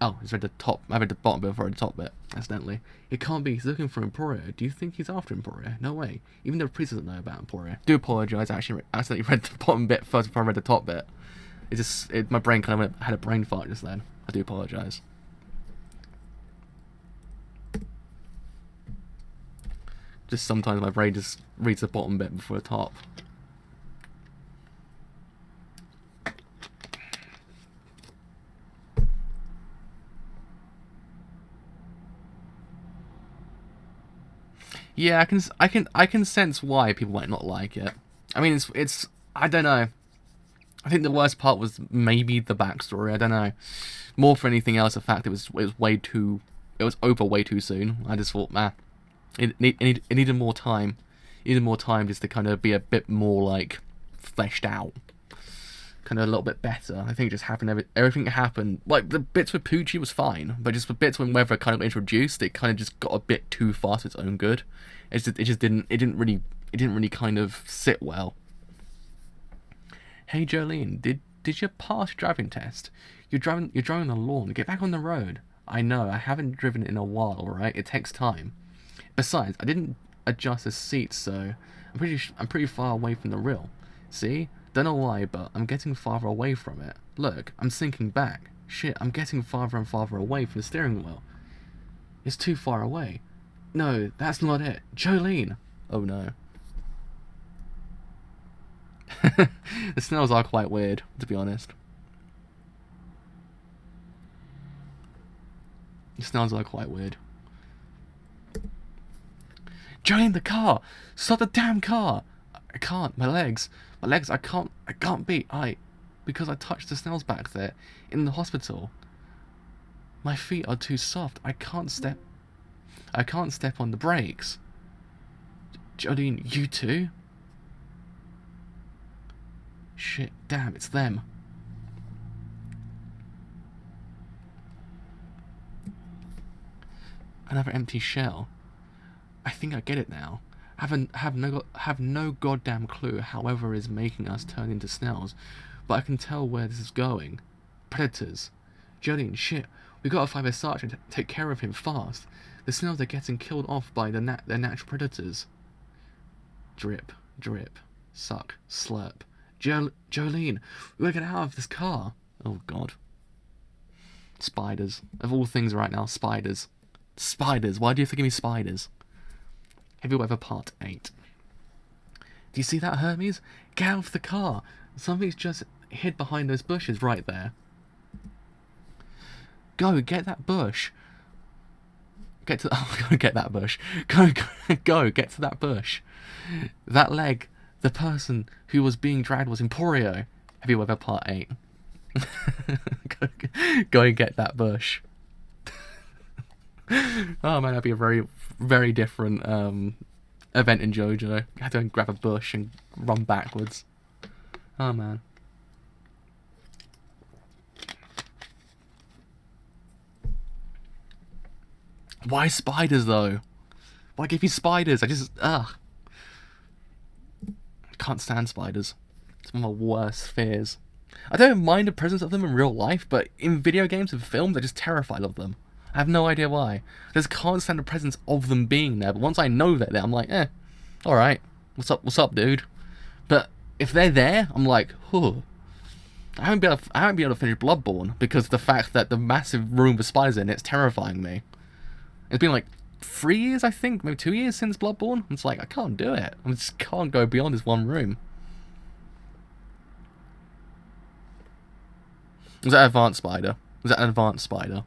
Oh, I read the top. I read the bottom bit before the top bit, accidentally. It can't be. He's looking for Emporio. Do you think he's after Emporio? No way. Even the priest doesn't know about Emporio. Do apologise. I actually accidentally read the bottom bit first before I read the top bit. My brain kind of had a brain fart just then. I do apologise. Just sometimes my brain just reads the bottom bit before the top. Yeah, I can sense why people might not like it. I mean, it's I don't know. I think the worst part was maybe the backstory. I don't know. More for anything else, the fact it was over way too soon. I just thought, man, it needed more time. It needed more time just to kind of be a bit more like fleshed out, kind of a little bit better. I think it just happened. Everything happened. Like the bits with Poochie was fine, but just the bits when Weather kind of introduced, it kind of just got a bit too fast for its own good. It didn't really kind of sit well. Hey Jolene, did you pass your driving test? You're driving on the lawn. Get back on the road. I know, I haven't driven in a while, right? It takes time. Besides, I didn't adjust the seats, so I'm pretty far away from the rail. See? Don't know why, but I'm getting farther away from it. Look, I'm sinking back. Shit, I'm getting farther and farther away from the steering wheel. It's too far away. No, that's not it. Jolene! Oh no. The Snells are quite weird, to be honest. The Snells are quite weird. Jolene, the car! Stop the damn car! I can't. My legs, I can't beat. Because I touched the Snells back there in the hospital. My feet are too soft. I can't step on the brakes. Jolene, you too? Shit, damn, it's them. Another empty shell. I think I get it now. Have no goddamn clue however is making us turn into Snells, but I can tell where this is going. Predators. Jolene, shit, we gotta find Versace and take care of him fast. The Snells are getting killed off by their natural predators. Drip, drip, suck, slurp. Jolene, we gotta get out of this car. Oh god. Spiders. Of all things right now, spiders. Spiders, why do you have to give me spiders? Heavy Weather Part 8. Do you see that, Hermes? Get out of the car. Something's just hid behind those bushes right there. Go, get that bush. Get to get that bush. Go, get to that bush. That leg, the person who was being dragged was Emporio. Heavy Weather Part 8. Go and get that bush. Oh man, that'd be a very, very different event in JoJo. You had to grab a bush and run backwards. Oh man. Why spiders though? Why give you spiders? I just can't stand spiders. It's one of my worst fears. I don't mind the presence of them in real life, but in video games and films, I'm just terrified of them. I have no idea why. I just can't stand the presence of them being there. But once I know they're there, I'm like, alright. What's up, dude? But if they're there, I'm like, I haven't been able to finish Bloodborne because of the fact that the massive room with spiders in it's terrifying me. It's been like 3 years, I think, maybe 2 years since Bloodborne. It's like, I can't do it. I just can't go beyond this one room. Was that an advanced spider? Was that an advanced spider?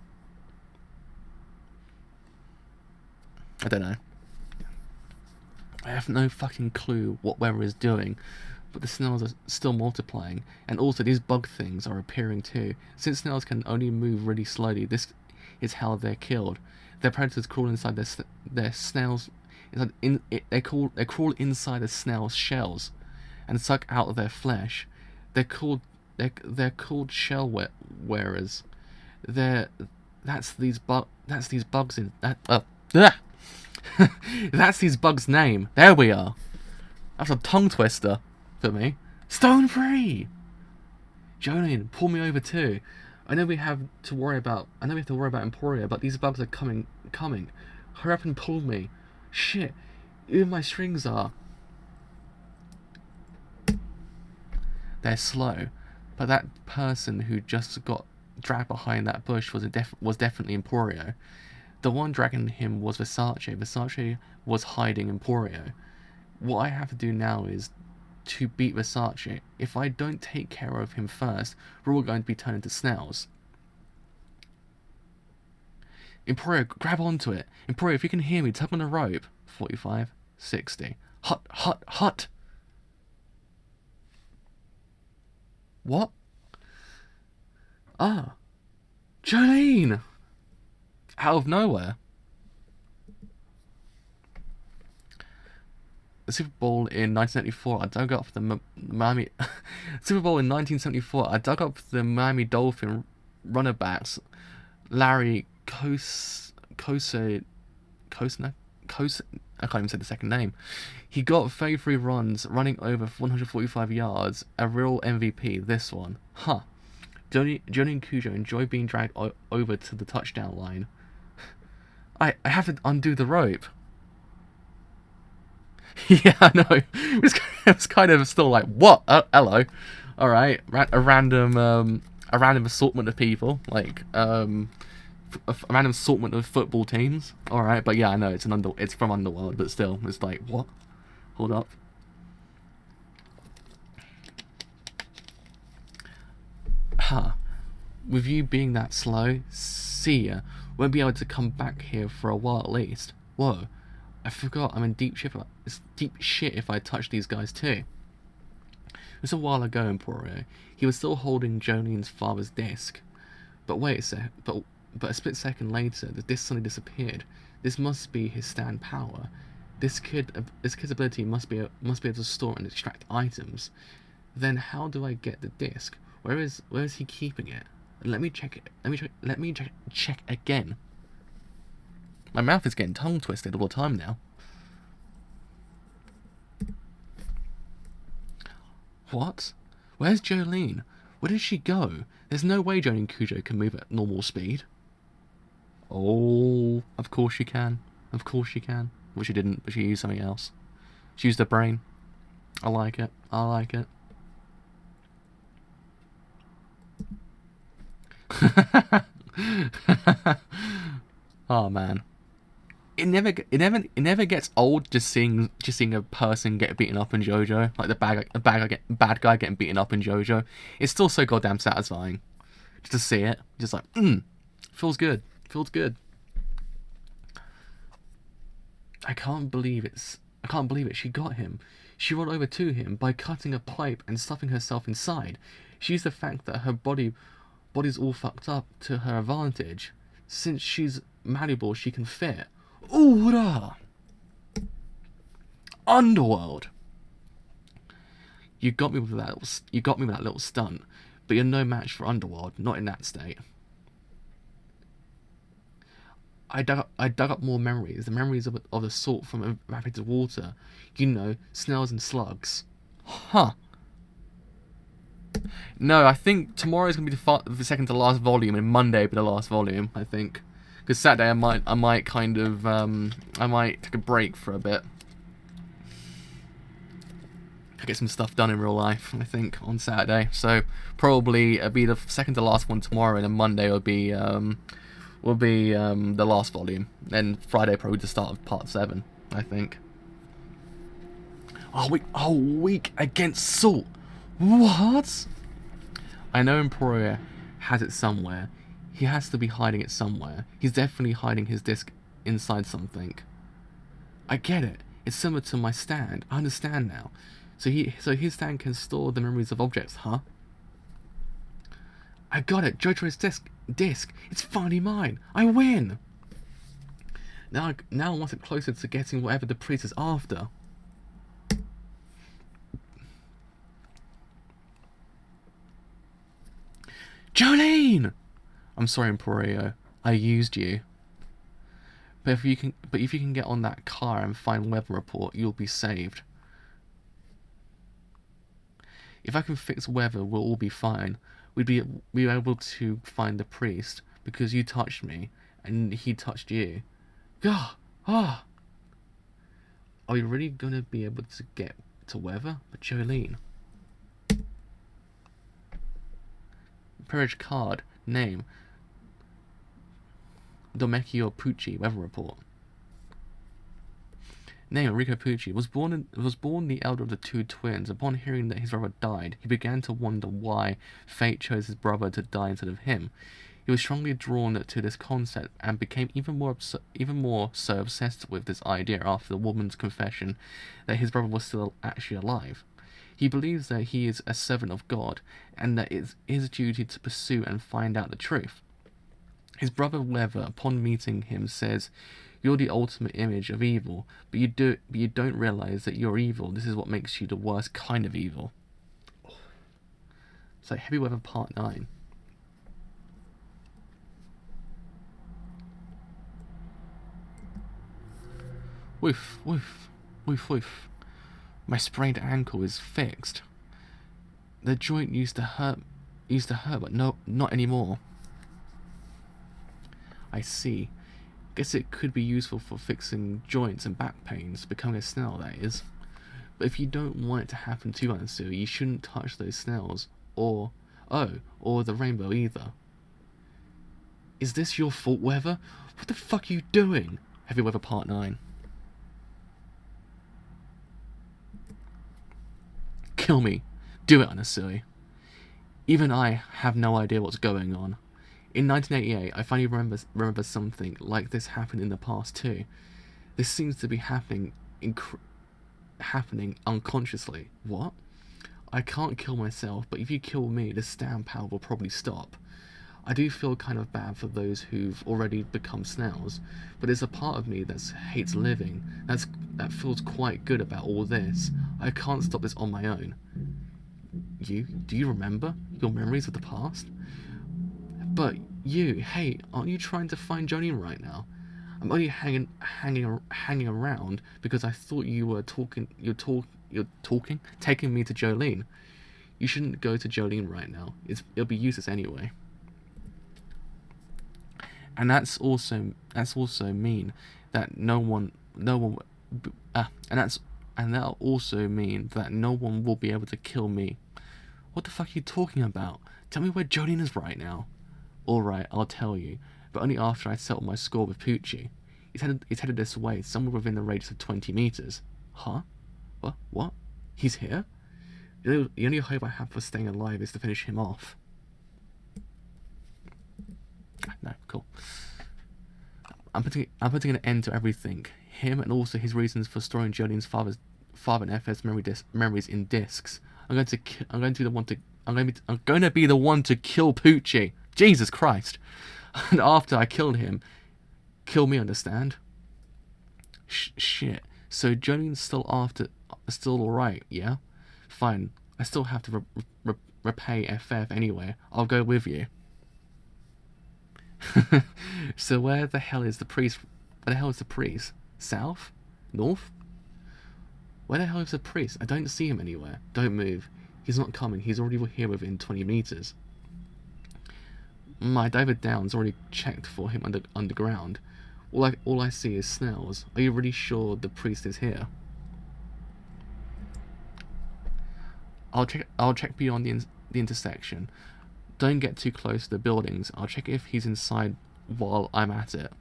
I don't know. I have no fucking clue what weather is doing, but the snails are still multiplying, and also these bug things are appearing too. Since snails can only move really slowly, this is how they're killed. Their predators crawl inside their snails. They crawl inside the snail's shells, and suck out of their flesh. They're called shell wearers. That's these bugs in that. That's these bugs' name. There we are. That's a tongue twister for me. Stone free. Jolene, pull me over too. I know we have to worry about Emporia, but these bugs are coming. Hurry up and pull me. Shit. Even my strings are. They're slow, but that person who just got dragged behind that bush was definitely Emporio. The one dragging him was Versace. Versace was hiding Emporio. What I have to do now is to beat Versace. If I don't take care of him first, we're all going to be turned into snails. Emporio, grab onto it. Emporio, if you can hear me, tug on the rope. 45, 60. Hut. What? Ah. Jolene! Out of nowhere. The Super Bowl in 1974, I dug up the Miami... Super Bowl in 1974, I dug up the Miami Dolphin runner backs, Larry Kosner, I can't even say the second name. He got 33 runs, running over 145 yards, a real MVP, this one. Huh. Johnny and Cujo enjoy being dragged over to the touchdown line. I have to undo the rope. Yeah, I know. It's kind of still like, what? Hello. Alright. A random assortment of people. Like, a random assortment of football teams. Alright, but yeah, I know it's from Underworld, but still, it's like, what? Hold up. Huh. With you being that slow, see ya. Won't be able to come back here for a while at least. Whoa. I forgot I'm in deep shit. It's deep shit if I touch these guys too. It was a while ago in Emporio. He was still holding Jolene's father's disc. But wait a sec. But a split second later, the disc suddenly disappeared. This must be his stand power. This kid's ability must be able to store and extract items. Then how do I get the disc? Where is he keeping it? Let me check it. Let me check again. My mouth is getting tongue twisted all the time now. What? Where's Jolene? Where did she go? There's no way Jolene Cujo can move at normal speed. Oh, of course she can. Of course she can. Well, she didn't, but she used something else. She used her brain. I like it. I like it. Oh man, it never gets old just seeing a person get beaten up in JoJo, like the bad guy getting beaten up in JoJo. It's still so goddamn satisfying just to see it. Just like feels good. I can't believe I can't believe it. She got him. She rolled over to him by cutting a pipe and stuffing herself inside. She used the fact that her body's all fucked up to her advantage. Since she's malleable, she can fit. Oorah! Underworld. You got me with that. You got me with that little stunt, but you're no match for Underworld. Not in that state. I dug up more memories. The memories of the sort from rapids of water. You know, snails and slugs. Huh. No, I think tomorrow's gonna be the second to last volume, and Monday will be the last volume. I think, because Saturday I might kind of I might take a break for a bit. I get some stuff done in real life. I think on Saturday, so probably it'll be the second to last one tomorrow, and then Monday will be the last volume. Then Friday probably the start of part 7. I think. Oh, weak against salt. What? I know Emporia has it somewhere. He has to be hiding it somewhere. He's definitely hiding his disc inside something. I get it. It's similar to my stand. I understand now. So his stand can store the memories of objects, huh? I got it. JoJo's disc. It's finally mine. I win. Now I'm one step closer to getting whatever the priest is after. Jolene! I'm sorry, Emporio. I used you. But if you can get on that car and find weather report, you'll be saved. If I can fix weather, we'll all be fine. We'd be able to find the priest because you touched me and he touched you. Gah! Ah! Are we really gonna be able to get to weather? But Jolene. Peerage card. Name. Domecchio Pucci. Weather report. Name Enrico Pucci was born the elder of the 2 twins. Upon hearing that his brother died, he began to wonder why fate chose his brother to die instead of him. He was strongly drawn to this concept and became even more so obsessed with this idea after the woman's confession that his brother was still actually alive. He believes that he is a servant of God and that it's his duty to pursue and find out the truth. His brother Weather, upon meeting him, says, "You're the ultimate image of evil, but you don't realize that you're evil. This is what makes you the worst kind of evil." So Heavy Weather Part 9. Woof, woof, woof, woof. My sprained ankle is fixed. The joint used to hurt, but no, not anymore. I see. Guess it could be useful for fixing joints and back pains, becoming a snail, that is. But if you don't want it to happen to you, Ansu, you shouldn't touch those snails, or the rainbow either. Is this your fault, Weather? What the fuck are you doing? Heavy Weather Part 9. Kill me. Do it, Anasui. Even I have no idea what's going on. In 1988, I finally remember something like this happened in the past too. This seems to be happening unconsciously. What? I can't kill myself, but if you kill me, the stand power will probably stop. I do feel kind of bad for those who've already become snails, but there's a part of me that hates living, that feels quite good about all this. I can't stop this on my own. Do you remember your memories of the past? But hey, aren't you trying to find Jolene right now? I'm only hanging around because I thought you were taking me to Jolene. You shouldn't go to Jolene right now. It'll be useless anyway. And that's also mean that that'll also mean that no one will be able to kill me. What the fuck are you talking about? Tell me where Jolene is right now. Alright, I'll tell you, but only after I settle my score with Pucci. He's headed this way, somewhere within the radius of 20 meters. Huh? What? He's here? The only hope I have for staying alive is to finish him off. No, cool. I'm putting an end to everything him and also his reasons for storing Jolene's father and FS memories in discs. I'm going to be the one to kill Poochie. Jesus Christ! And after I killed him, kill me. Understand? Shit. So Jolene's still alright, yeah? Fine. I still have to repay FF anyway. I'll go with you. So where the hell is the priest? Where the hell is the priest? South? North? Where the hell is the priest? I don't see him anywhere. Don't move. He's not coming. He's already here within 20 meters. My diver down's already checked for him underground. All I see is snails. Are you really sure the priest is here? I'll check beyond the intersection. Don't get too close to the buildings. I'll check if he's inside while I'm at it.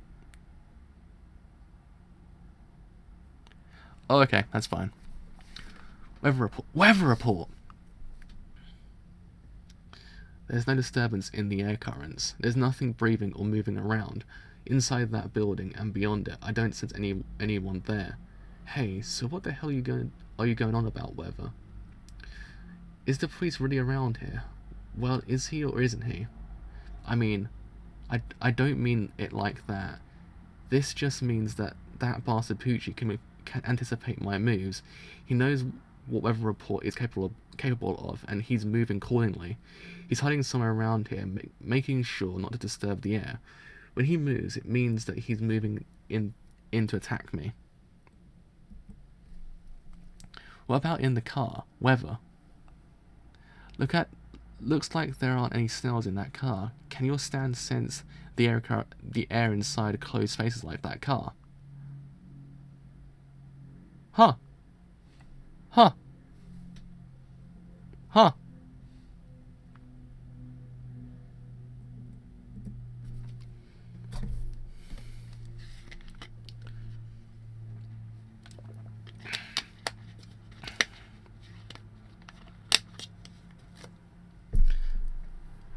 Oh, okay, that's fine. Weather report. There's no disturbance in the air currents. There's nothing breathing or moving around. Inside that building and beyond it, I don't sense anyone there. Hey, so what the hell are you going on about, weather? Is the priest really around here? Well, is he or isn't he? I mean, I don't mean it like that. This just means that bastard Poochie can anticipate my moves. He knows what weather report is capable of, and he's moving accordingly. He's hiding somewhere around here, making sure not to disturb the air. When he moves, it means that he's moving in to attack me. What about in the car? Weather. Looks like there aren't any snails in that car. Can your stand sense the air inside closed spaces like that car? Huh.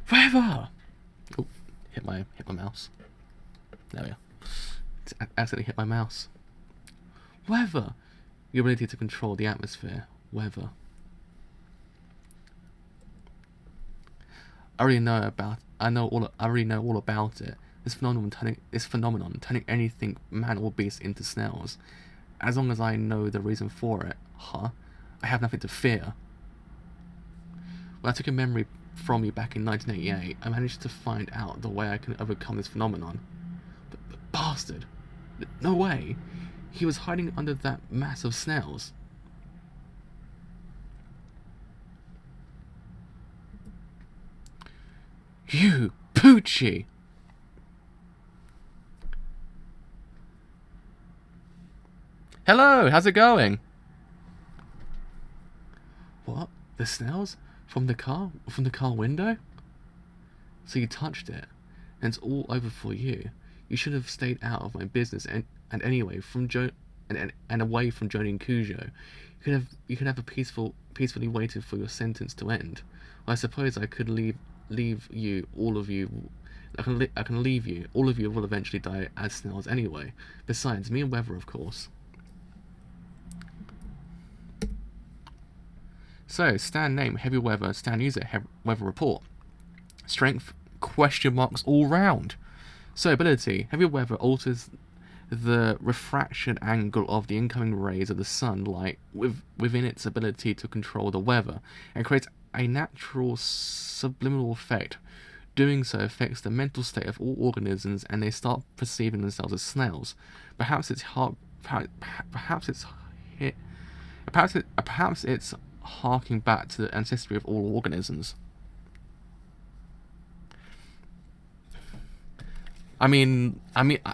Forever. Oh, hit my mouse. There we go. I accidentally hit my mouse. Weather. Your ability to control the atmosphere. Weather. I already know all about it. This phenomenon turning anything man or beast into snails. As long as I know the reason for it, I have nothing to fear. When I took a memory from you back in 1988, I managed to find out the way I can overcome this phenomenon. But bastard! No way! He was hiding under that mass of snails. You, Poochie! Hello, how's it going? What? The snails? From the car window? So you touched it, and it's all over for you. You should have stayed out of my business, and anyway, and away from Joni and Cujo. You could have peacefully waited for your sentence to end. Well, I suppose I could leave you. All of you. I can leave you. All of you will eventually die as snails anyway. Besides, me and Weather, of course. So, stand name, heavy weather, stand user, weather report. Strength, question marks all round. So, ability, heavy weather alters the refraction angle of the incoming rays of the sunlight within its ability to control the weather, and creates a natural subliminal effect. Doing so affects the mental state of all organisms, and they start perceiving themselves as snails. Perhaps it's harking back to the ancestry of all organisms. I mean,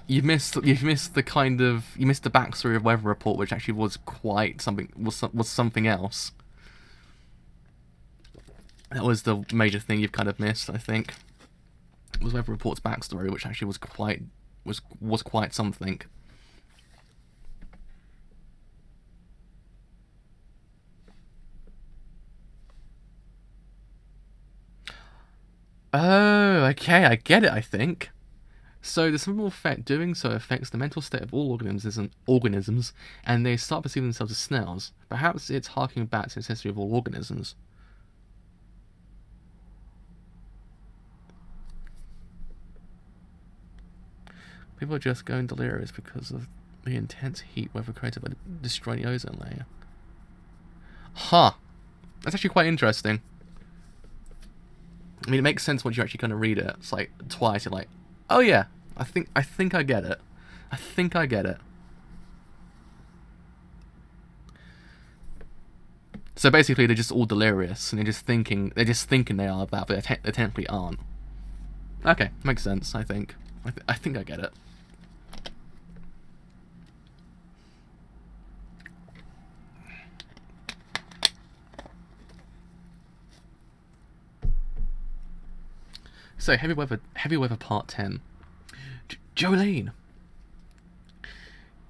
you missed the backstory of Weather Report, which actually was quite something. Was something else. That was the major thing you've kind of missed, I think. Was Weather Report's backstory, which actually was quite something. Oh, okay, I get it, I think. So the simple effect doing so affects the mental state of all organisms, and they start perceiving themselves as snails. Perhaps it's harking back to the necessity of all organisms. People are just going delirious because of the intense heat weather created by destroying the ozone layer. Huh. That's actually quite interesting. I mean, it makes sense once you actually kind of read it. It's like twice. You're like, oh yeah, I think I get it. I think I get it. So basically, they're just all delirious, and they're just thinking they are that, but they technically aren't. Okay, makes sense. I think I think I get it. So heavy weather part 10. Jolene.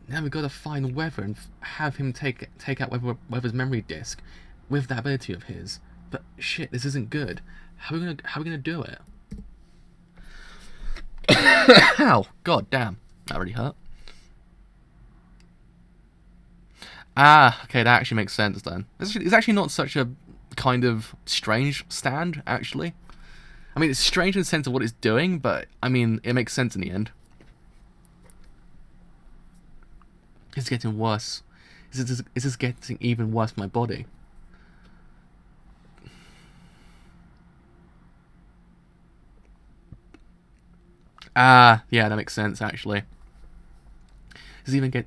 Now we've got to find Weather and have him take out Weather's memory disk with that ability of his. But shit, this isn't good. How are we gonna do it? Ow! God damn, that really hurt. Ah, okay, that actually makes sense then. It's actually not such a kind of strange stand, actually. I mean, it's strange in the sense of what it's doing, but, I mean, it makes sense in the end. It's getting worse. Is this getting even worse for my body? Ah, yeah, that makes sense, actually. I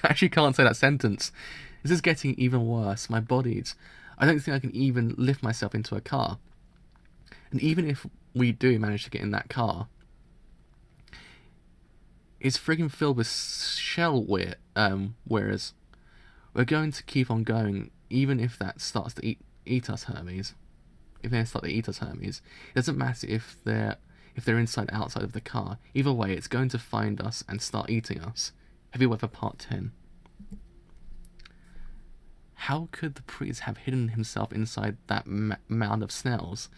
actually can't say that sentence. This is getting even worse. My body's... I don't think I can even lift myself into a car. And even if we do manage to get in that car, it's friggin' filled with shell whereas we're going to keep on going, even if that starts to eat us, Hermes. If they start to eat us, Hermes, it doesn't matter if they're inside or outside of the car. Either way, it's going to find us and start eating us. Heavy Weather Part 10. How could the priest have hidden himself inside that mound of snails?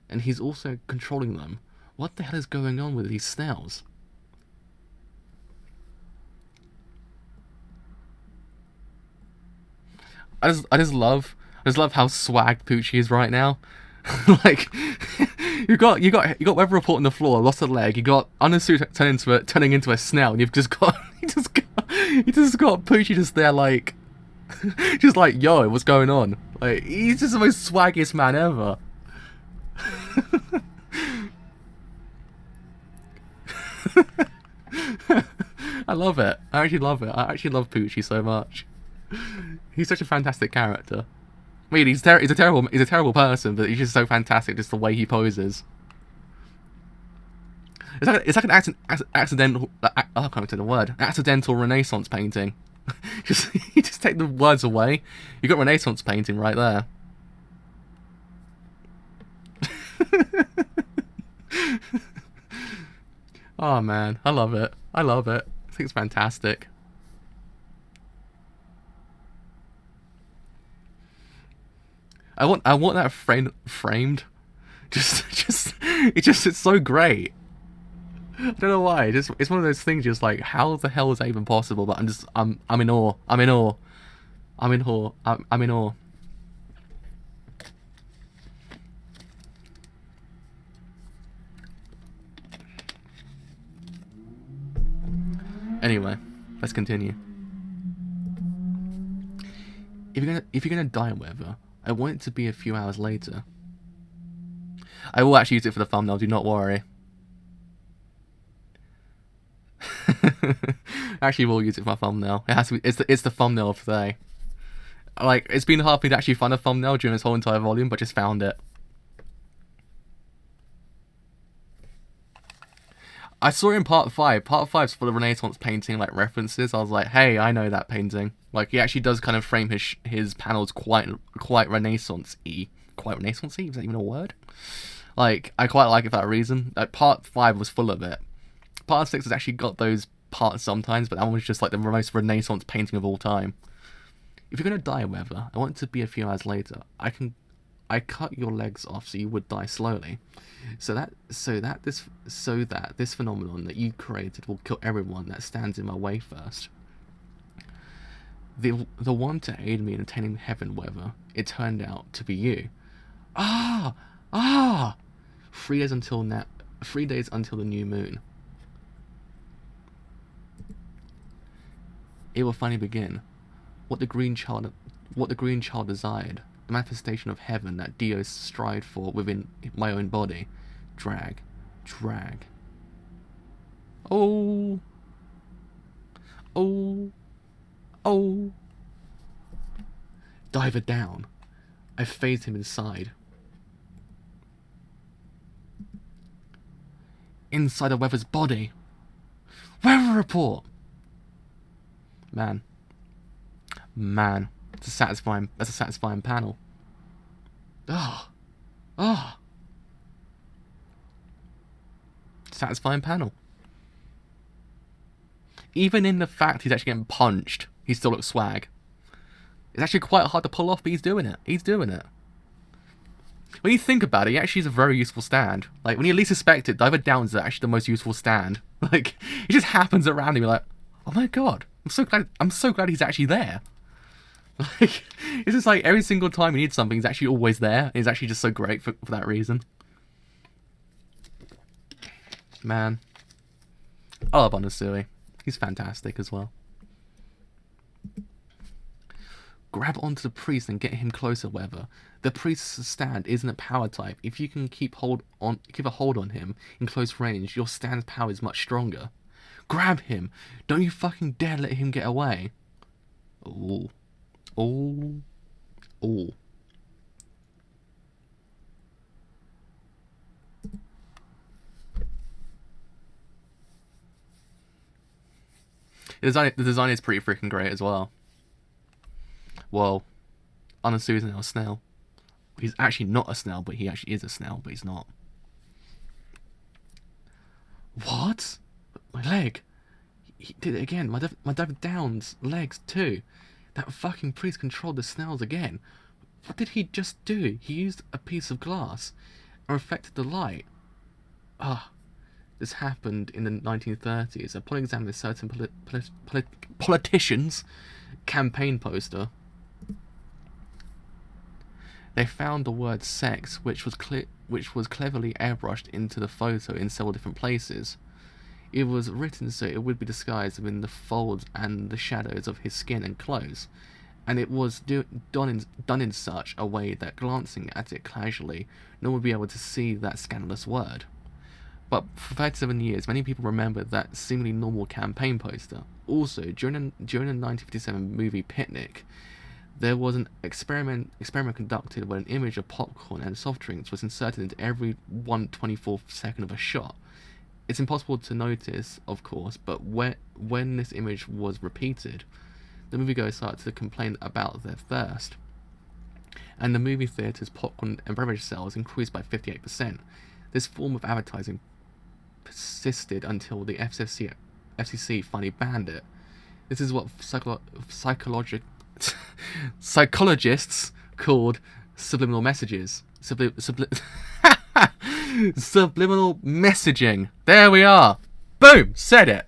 And he's also controlling them. What the hell is going on with these snails? I just love how swagged Poochie is right now. Like you got Weather Report on the floor, lost a leg. You got Unasu turning into a snail, and you've just got you just got Poochie just there like just like, yo, what's going on? Like, he's just the most swaggiest man ever. I love it. I actually love it. I actually love Poochie so much. He's such a fantastic character. I mean, he's a terrible person, but he's just so fantastic, just the way he poses. It's like an accidental. I can't say the word. Accidental Renaissance painting. You just take the words away. You got Renaissance painting right there. Oh man, I love it. I love it. I think it's fantastic. I want that framed. It's so great. I don't know why. It's one of those things. Just like, how the hell is that even possible? But I'm in awe. I'm in awe. I'm in awe. I'm in awe. Anyway, let's continue. If you're gonna die in Weather, I want it to be a few hours later. I will actually use it for the thumbnail. Do not worry. Actually, we'll use it for my thumbnail. It has to be. It's the thumbnail of today. Like, it's been hard for me to actually find a thumbnail during this whole entire volume, but just found it. I saw it in part 5. Part 5's full of Renaissance painting, like, references. I was like, hey, I know that painting. Like, he actually does kind of frame his panels quite Renaissance-y. Quite Renaissance-y? Is that even a word? Like, I quite like it for that reason. Like, part 5 was full of it. Part 6 has actually got those parts sometimes, but that one was just like the most Renaissance painting of all time. If you're gonna die, Weather, I want it to be a few hours later. I can I cut your legs off so you would die slowly. So that this phenomenon that you created will kill everyone that stands in my way first. The one to aid me in attaining heaven, whether it turned out to be you. Ah! Ah! 3 days until now. 3 days until the new moon. It will finally begin. What the green child desired, the manifestation of heaven that Dio strived for within my own body. Drag. Oh. Diver down. I phased him inside. Inside a Weather's body. Weather report. Man, that's a satisfying panel. Satisfying panel. Even in the fact he's actually getting punched, he still looks swag. It's actually quite hard to pull off, but he's doing it. When you think about it, he actually is a very useful stand. Like, when you least suspect it, diver down is actually the most useful stand. Like, it just happens around him. You're like, oh my god, I'm so glad he's actually there. Like, it's just like every single time you need something, he's actually always there. He's actually just so great for that reason. Man, I love Onasui. He's fantastic as well. Grab onto the priest and get him closer, Weather. The priest's stand isn't a power type. If you can keep a hold on him in close range, your stand's power is much stronger. Grab him! Don't you fucking dare let him get away. Ooh. The design is pretty freaking great as well. Well, Onasui's now a snail. He's actually not a snail, but he actually is a snail, but he's not. What? My leg. He did it again. My diver down's legs too. That fucking priest controlled the snails again. What did he just do? He used a piece of glass and reflected the light. This happened in the 1930s. Upon examining a certain politician's campaign poster, they found the word sex, which was cleverly airbrushed into the photo in several different places. It was written so it would be disguised within the folds and the shadows of his skin and clothes, and it was done in such a way that glancing at it casually, no one would be able to see that scandalous word. But for 37 years, many people remember that seemingly normal campaign poster. Also, during the 1957 movie Picnic, there was an experiment conducted where an image of popcorn and soft drinks was inserted into every 1/24th second of a shot. It's impossible to notice, of course, but when this image was repeated, the moviegoers started to complain about their thirst, and the movie theatre's popcorn and beverage sales increased by 58%. This form of advertising persisted until the FCC finally banned it. This is what psychologists called subliminal messages. Subliminal messaging. There we are. Boom! Said it.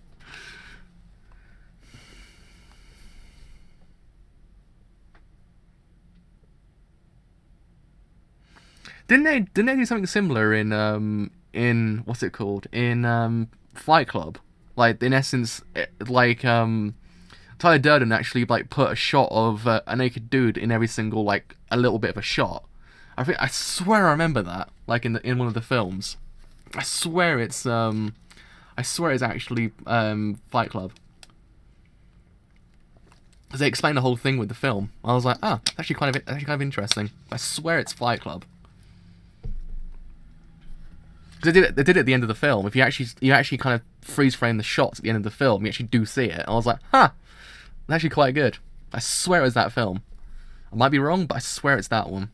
Didn't they do something similar in what's it called? In Fight Club? Like, in essence, Tyler Durden actually put a shot of a naked dude in every single a little bit of a shot. I swear I remember that in one of the films. I swear it's actually Fight Club. Because they explain the whole thing with the film. I was like, actually kind of interesting. I swear it's Fight Club. Because they did it at the end of the film. If you actually kind of freeze frame the shots at the end of the film, you actually do see it. And I was like, that's actually quite good. I swear it was that film. I might be wrong, but I swear it's that one.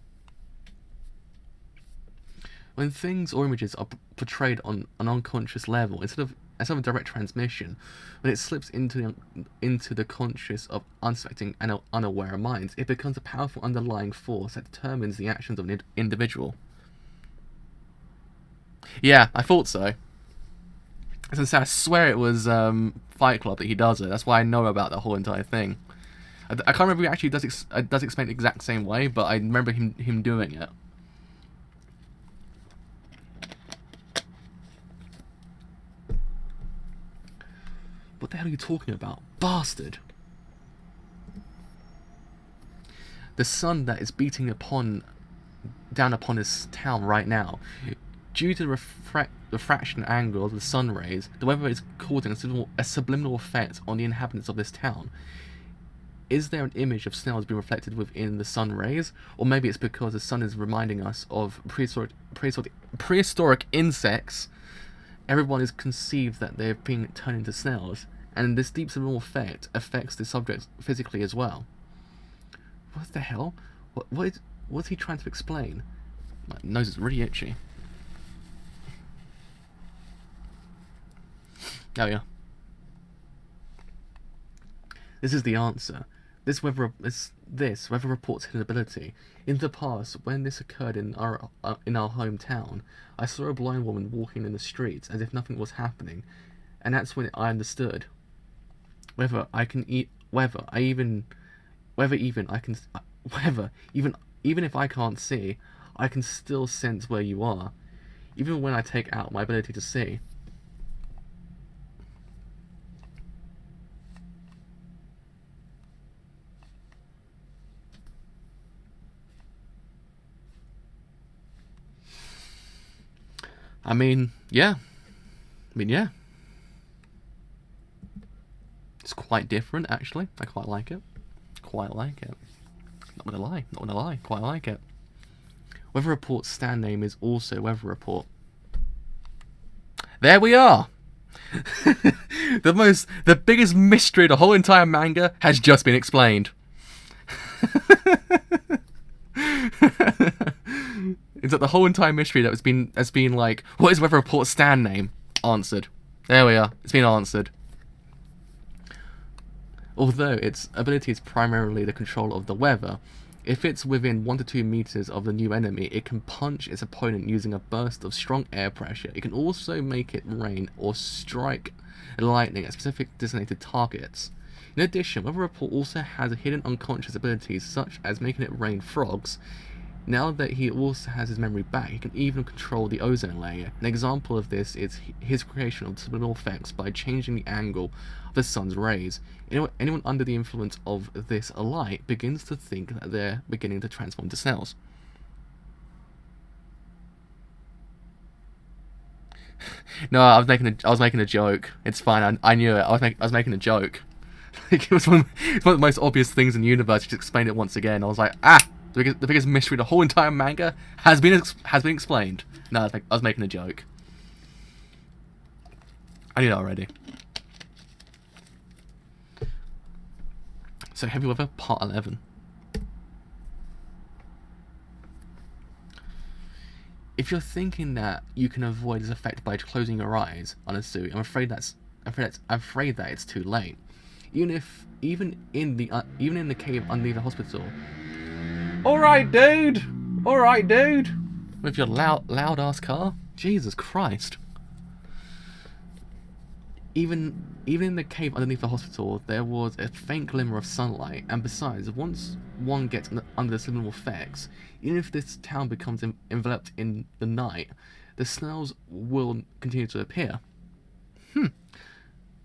When things or images are portrayed on an unconscious level, instead instead of a direct transmission, when it slips into the conscious of unsuspecting and unaware minds, it becomes a powerful underlying force that determines the actions of an individual. Yeah, I thought so. Since I swear it was Fight Club that he does it. That's why I know about the whole entire thing. I can't remember if he actually does explain it the exact same way, but I remember him doing it. What the hell are you talking about, bastard? The sun that is beating down upon this town right now, due to the refraction angle of the sun rays, the weather is causing a subliminal effect on the inhabitants of this town. Is there an image of snails being reflected within the sun rays? Or maybe it's because the sun is reminding us of prehistoric insects. Everyone is conceived that they're being turned into snails, and this deep subliminal effect affects the subject physically as well. What the hell? What's he trying to explain? My nose is really itchy. Oh yeah. This is the answer. This weather report's hidden ability. In the past, when this occurred in our hometown, I saw a blind woman walking in the streets as if nothing was happening, and that's when I understood. Even if I can't see, I can still sense where you are, even when I take out my ability to see. I mean, yeah. It's quite different, actually. I quite like it. Not gonna lie. Quite like it. Weather Report's stand name is also Weather Report. There we are! The biggest mystery of the whole entire manga has just been explained. It's like the whole entire mystery that has been like, what is Weather Report's stand name? Answered. There we are. It's been answered. Although its ability is primarily the control of the weather, if it's within 1 to 2 meters of the new enemy, it can punch its opponent using a burst of strong air pressure. It can also make it rain or strike lightning at specific designated targets. In addition, Weather Report also has hidden unconscious abilities such as making it rain frogs. Now that he also has his memory back, he can even control the ozone layer. An example of this is his creation of subliminal effects by changing the angle of the sun's rays. Anyone under the influence of this light begins to think that they're beginning to transform to snails. No, I was making a joke. It's fine. I knew it. I was making a joke. It was one of the most obvious things in the universe. Just explained it once again. I was like, the biggest mystery of the whole entire manga has been explained. No, I was making a joke. I knew that already. So, Heavy Weather, Part 11. If you're thinking that you can avoid this effect by closing your eyes on a suit, I'm afraid that it's too late. Even in the cave underneath the hospital. All right, dude. With your loud ass car. Jesus Christ. Even in the cave underneath the hospital, there was a faint glimmer of sunlight, and besides, once one gets under the subliminal effects, even if this town becomes enveloped in the night, the snails will continue to appear.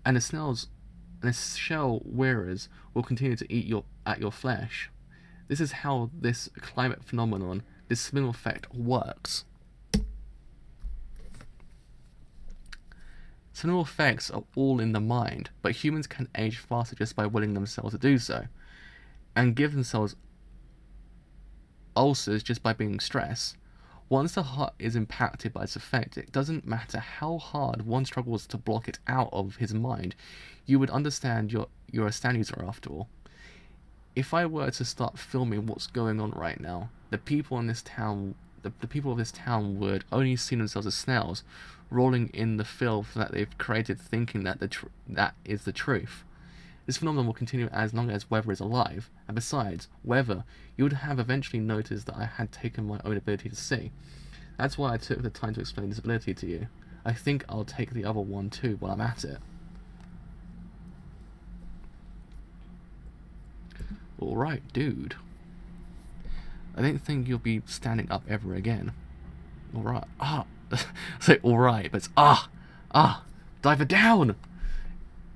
And the shell wearers will continue to eat at your flesh. This is how this climate phenomenon, this subliminal effect, works. Subliminal effects are all in the mind, but humans can age faster just by willing themselves to do so, and give themselves ulcers just by being stressed. Once the heart is impacted by its effect, it doesn't matter how hard one struggles to block it out of his mind. You would understand you're a stand user after all. If I were to start filming what's going on right now, the people in this town the people of this town would only see themselves as snails, rolling in the filth that they've created, thinking that that is the truth. This phenomenon will continue as long as Weather is alive, and besides, Weather, you would have eventually noticed that I had taken my own ability to see. That's why I took the time to explain this ability to you. I think I'll take the other one too while I'm at it. Alright, dude. I don't think you'll be standing up ever again. Alright. Ah! Say alright, but it's dive it down!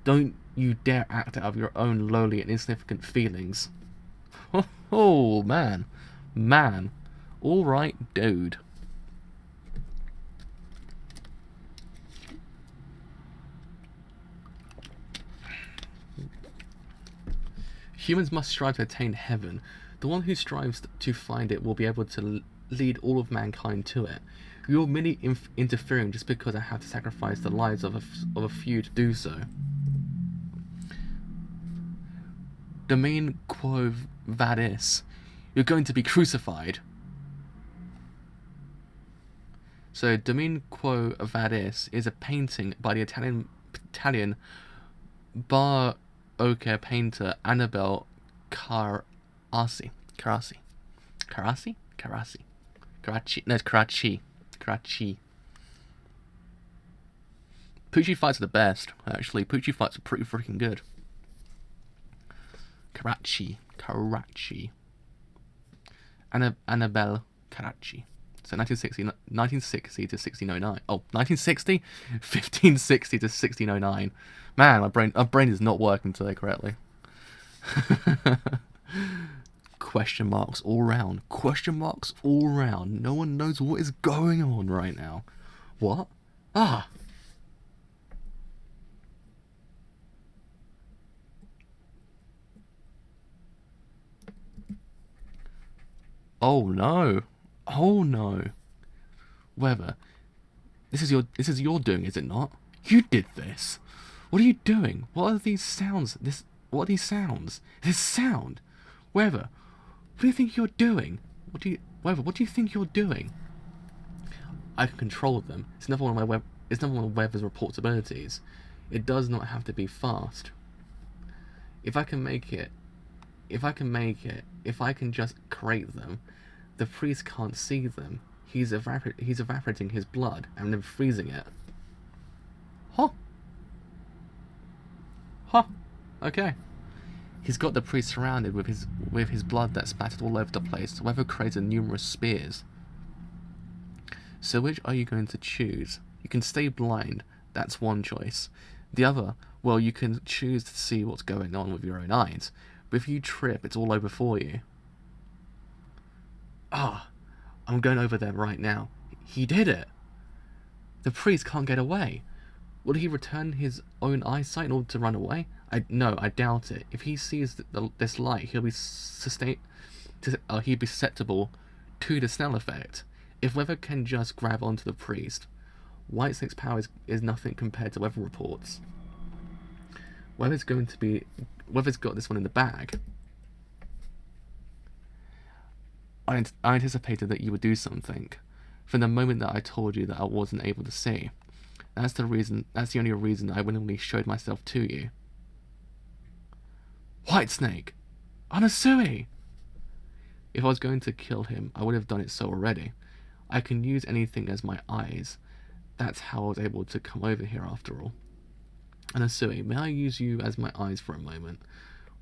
Don't you dare act out of your own lowly and insignificant feelings. Oh, man. Man. Alright, dude. Humans must strive to attain heaven. The one who strives to find it will be able to lead all of mankind to it. You're merely interfering just because I have to sacrifice the lives of a few to do so. Domain quo vadis. You're going to be crucified. So, Domain quo vadis is a painting by the Italian Barocca painter Annabelle Carracci. Pucci fights are the best, actually. Pucci fights are pretty freaking good. Carracci. Annabelle Carracci. So 1960 to 1609. Oh, 1960? 1560 to 1609. Man, my brain is not working today correctly. Question marks all round. Question marks all round. No one knows what is going on right now. What? Ah! Oh no. Oh no. Weather. This is your doing, is it not? You did this. What are you doing? What are these sounds? What are these sounds? This sound. Weather. What do you think you're doing? Weather, what do you think you're doing? I can control them. It's another one of Weather's report's abilities. It does not have to be fast. If I can just create them, the priest can't see them. He's evaporating his blood and then freezing it. Huh. Okay. He's got the priest surrounded with his blood that's splattered all over the place. Weather created numerous spears. So which are you going to choose? You can stay blind. That's one choice. The other, well, you can choose to see what's going on with your own eyes. But if you trip, it's all over for you. I'm going over there right now. He did it. The priest can't get away. Will he return his own eyesight in order to run away? No, I doubt it. If he sees this light, he'll be susceptible to the snell effect. If Weather can just grab onto the priest, Whitesnake's power is nothing compared to Weather reports. Weather's got this one in the bag. I anticipated that you would do something. From the moment that I told you that I wasn't able to see. That's the only reason I willingly showed myself to you. Whitesnake! Anasui! If I was going to kill him, I would have done it so already. I can use anything as my eyes. That's how I was able to come over here after all. Anasui, may I use you as my eyes for a moment?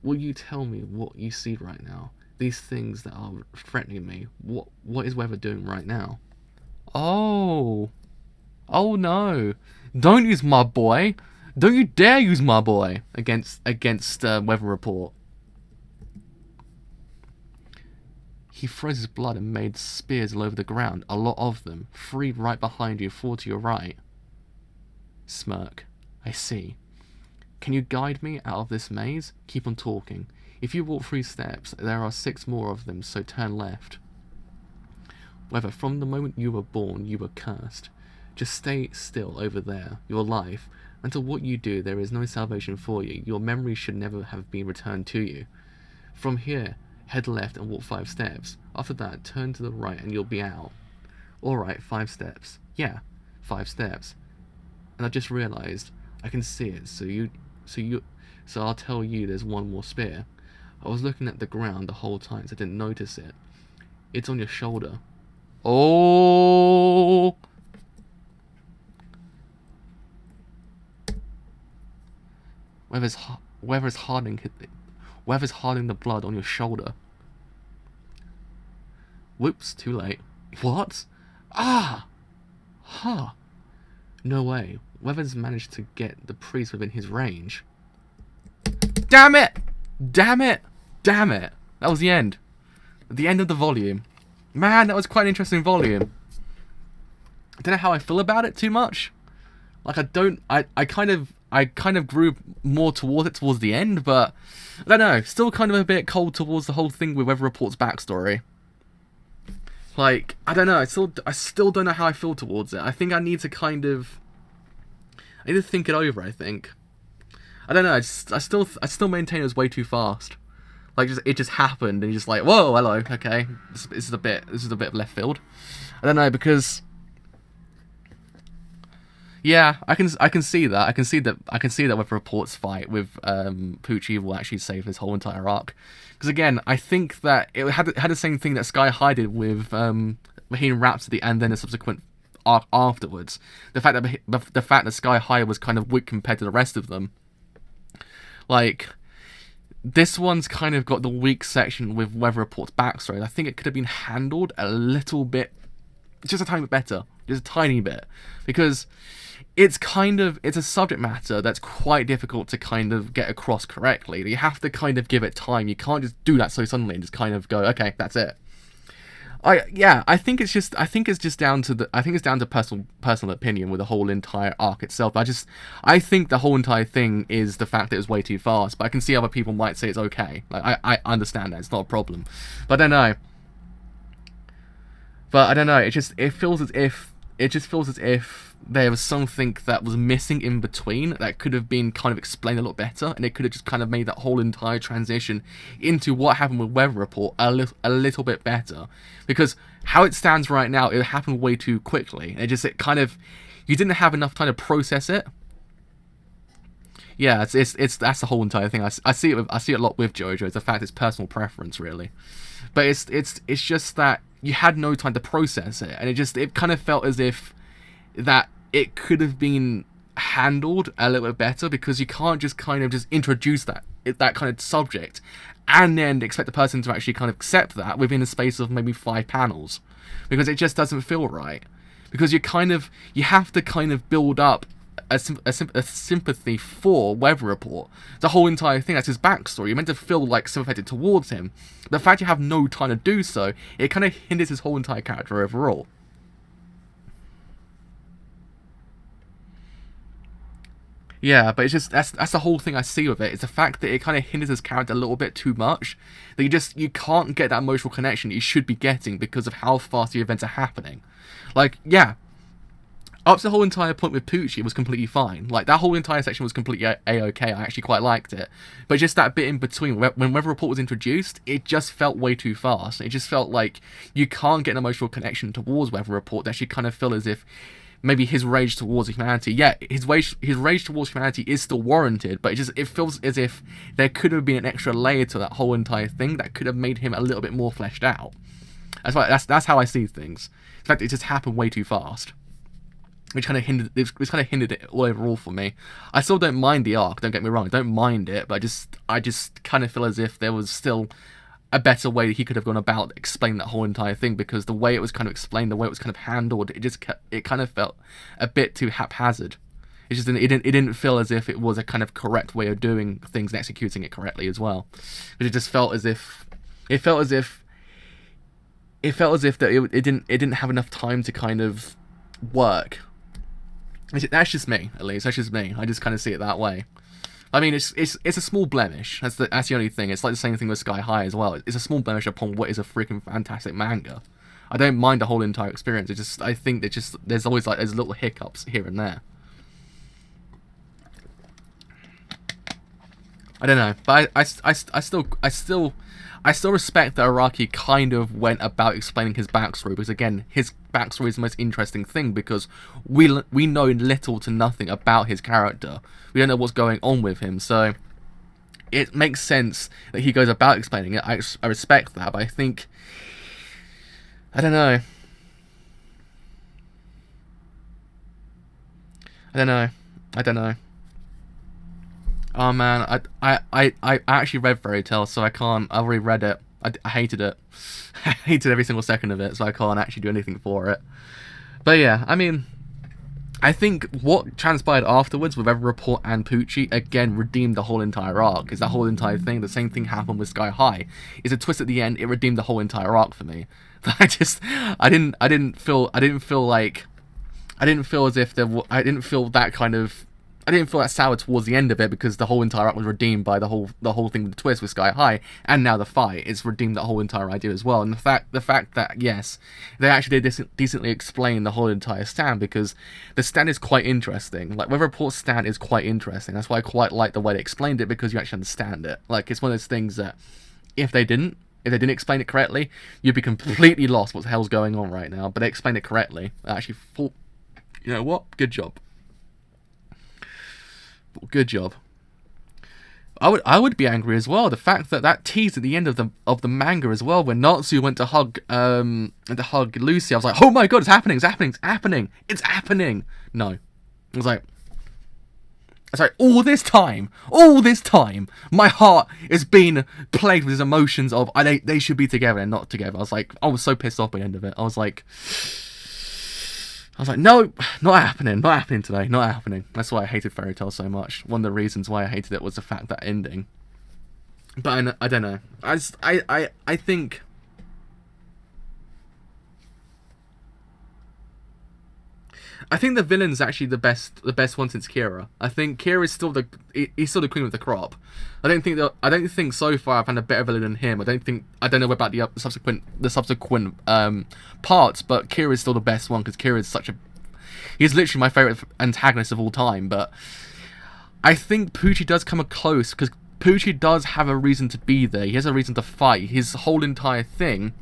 Will you tell me what you see right now? These things that are threatening me. What is Weather doing right now? Oh no! Don't use my boy! Don't you dare use my boy against Weather Report. He froze his blood and made spears all over the ground. A lot of them. 3 right behind you, 4 to your right. Smirk. I see. Can you guide me out of this maze? Keep on talking. If you walk 3 steps, there are 6 more of them, so turn left. Weather, from the moment you were born, you were cursed. Just stay still over there, your life. Until what you do, there is no salvation for you. Your memory should never have been returned to you. From here, head left and walk 5 steps. After that, turn to the right and you'll be out. Alright, 5 steps. Yeah, 5 steps. And I just realised I can see it, so I'll tell you there's one more spear. I was looking at the ground the whole time, so I didn't notice it. It's on your shoulder. Oh! Whoever's hardening the blood on your shoulder. Whoops, too late. What? Ah! Huh. No way. Whoever's managed to get the priest within his range. Damn it! Damn it! Damn it! That was the end. The end of the volume. Man, that was quite an interesting volume. I don't know how I feel about it too much. Like, I kind of grew more towards it towards the end, but I don't know. Still kind of a bit cold towards the whole thing with Weather Report's backstory. Like, I don't know. I still don't know how I feel towards it. I think I need to think it over. I think. I don't know. I still maintain it was way too fast. Like, it just happened, and you're just like, whoa, hello, okay. This is a bit of left field. I don't know, because yeah, I can see that. I can see that with Report's fight with Poochie will actually save this whole entire arc. Because again, I think that it had the same thing that Sky High did with Bohemian Rhapsody, and then a subsequent arc afterwards. The fact that Sky High was kind of weak compared to the rest of them. Like, this one's kind of got the weak section with Weather Report's backstory. I think it could have been handled a little bit, just a tiny bit better, just a tiny bit, because it's a subject matter that's quite difficult to kind of get across correctly. You have to kind of give it time. You can't just do that so suddenly and just kind of go, okay, that's it. I think it's just down to personal opinion with the whole entire arc itself. I think the whole entire thing is the fact that it was way too fast. But I can see other people might say it's okay. Like, I understand that it's not a problem, but I don't know. It feels as if there was something that was missing in between that could have been kind of explained a lot better, and it could have just kind of made that whole entire transition into what happened with Weather Report a little bit better. Because how it stands right now, it happened way too quickly. You didn't have enough time to process it. Yeah, that's the whole entire thing. I see it a lot with JoJo. It's the fact it's personal preference, really. But it's just that you had no time to process it, and it kind of felt as if that it could have been handled a little bit better, because you can't just kind of just introduce that kind of subject and then expect the person to actually kind of accept that within a space of maybe 5 panels, because it just doesn't feel right. Because you have to kind of build up a sympathy for Weather Report. The whole entire thing, that's his backstory. You're meant to feel like sympathetic towards him. The fact you have no time to do so, it kind of hinders his whole entire character overall. Yeah, but it's just that's the whole thing I see with it. It's the fact that it kind of hinders his character a little bit too much. That you can't get that emotional connection you should be getting because of how fast the events are happening. Like, yeah, up to the whole entire point with Poochie, it was completely fine. Like, that whole entire section was completely a-okay. I actually quite liked it. But just that bit in between, when Weather Report was introduced, it just felt way too fast. It just felt like you can't get an emotional connection towards Weather Report. That you kind of feel as if maybe his rage towards humanity, yeah, his rage towards humanity is still warranted, but it feels as if there could have been an extra layer to that whole entire thing that could have made him a little bit more fleshed out. That's how I see things. In fact, it just happened way too fast, which kind of hindered it all overall for me. I still don't mind the arc. Don't get me wrong, I don't mind it, but I just kind of feel as if there was still a better way that he could have gone about explaining that whole entire thing, because the way it was kind of explained, the way it was kind of handled, it kind of felt a bit too haphazard. It didn't feel as if it was a kind of correct way of doing things and executing it correctly as well. But it just felt as if it didn't have enough time to kind of work. That's just me, at least. That's just me. I just kind of see it that way. I mean, it's a small blemish. That's the only thing. It's like the same thing with Sky High as well. It's a small blemish upon what is a freaking fantastic manga. I don't mind the whole entire experience. I think that there's always there's little hiccups here and there. I don't know, but I still respect that Araki kind of went about explaining his backstory, because again, his backstory is the most interesting thing, because we know little to nothing about his character. We don't know what's going on with him, so it makes sense that he goes about explaining it. I respect that, but I think, I don't know. Oh man, I actually read Fairy Tail, so I can't. I've already read it. I hated it. I hated every single second of it, so I can't actually do anything for it. But yeah, I mean, I think what transpired afterwards with Weather Report and Poochie again redeemed the whole entire arc. Is that whole entire thing? The same thing happened with Sky High. Is a twist at the end. It redeemed the whole entire arc for me. I didn't feel as if I didn't feel that sour towards the end of it, because the whole entire arc was redeemed by the whole thing with the twist with Sky High, and now the fight. It's redeemed the whole entire idea as well. And the fact that, yes, they actually did decently explain the whole entire stand, because the stand is quite interesting. Like, Weather Report's stand is quite interesting. That's why I quite like the way they explained it, because you actually understand it. Like, it's one of those things that if they didn't explain it correctly, you'd be completely lost what the hell's going on right now. But they explained it correctly. I actually thought, you know what? Good job. Good job. I would be angry as well. The fact that tease at the end of the manga as well, when Natsu went to hug Lucy, I was like, oh my god, it's happening. No, I was like, all this time, my heart is being plagued with these emotions of they should be together and not together. I was so pissed off by the end of it. I was like, no, not happening today, not happening. That's why I hated Fairy Tail so much. One of the reasons why I hated it was the fact that ending. But I don't know. I think the villain's actually the best one since Kira. I think Kira's still he's still the cream of the crop. I don't think so far I've had a better villain than him. I don't know about the subsequent parts, but Kira's still the best one, because Kira's he's literally my favorite antagonist of all time. But I think Poochie does come close, because Poochie does have a reason to be there. He has a reason to fight. His whole entire thing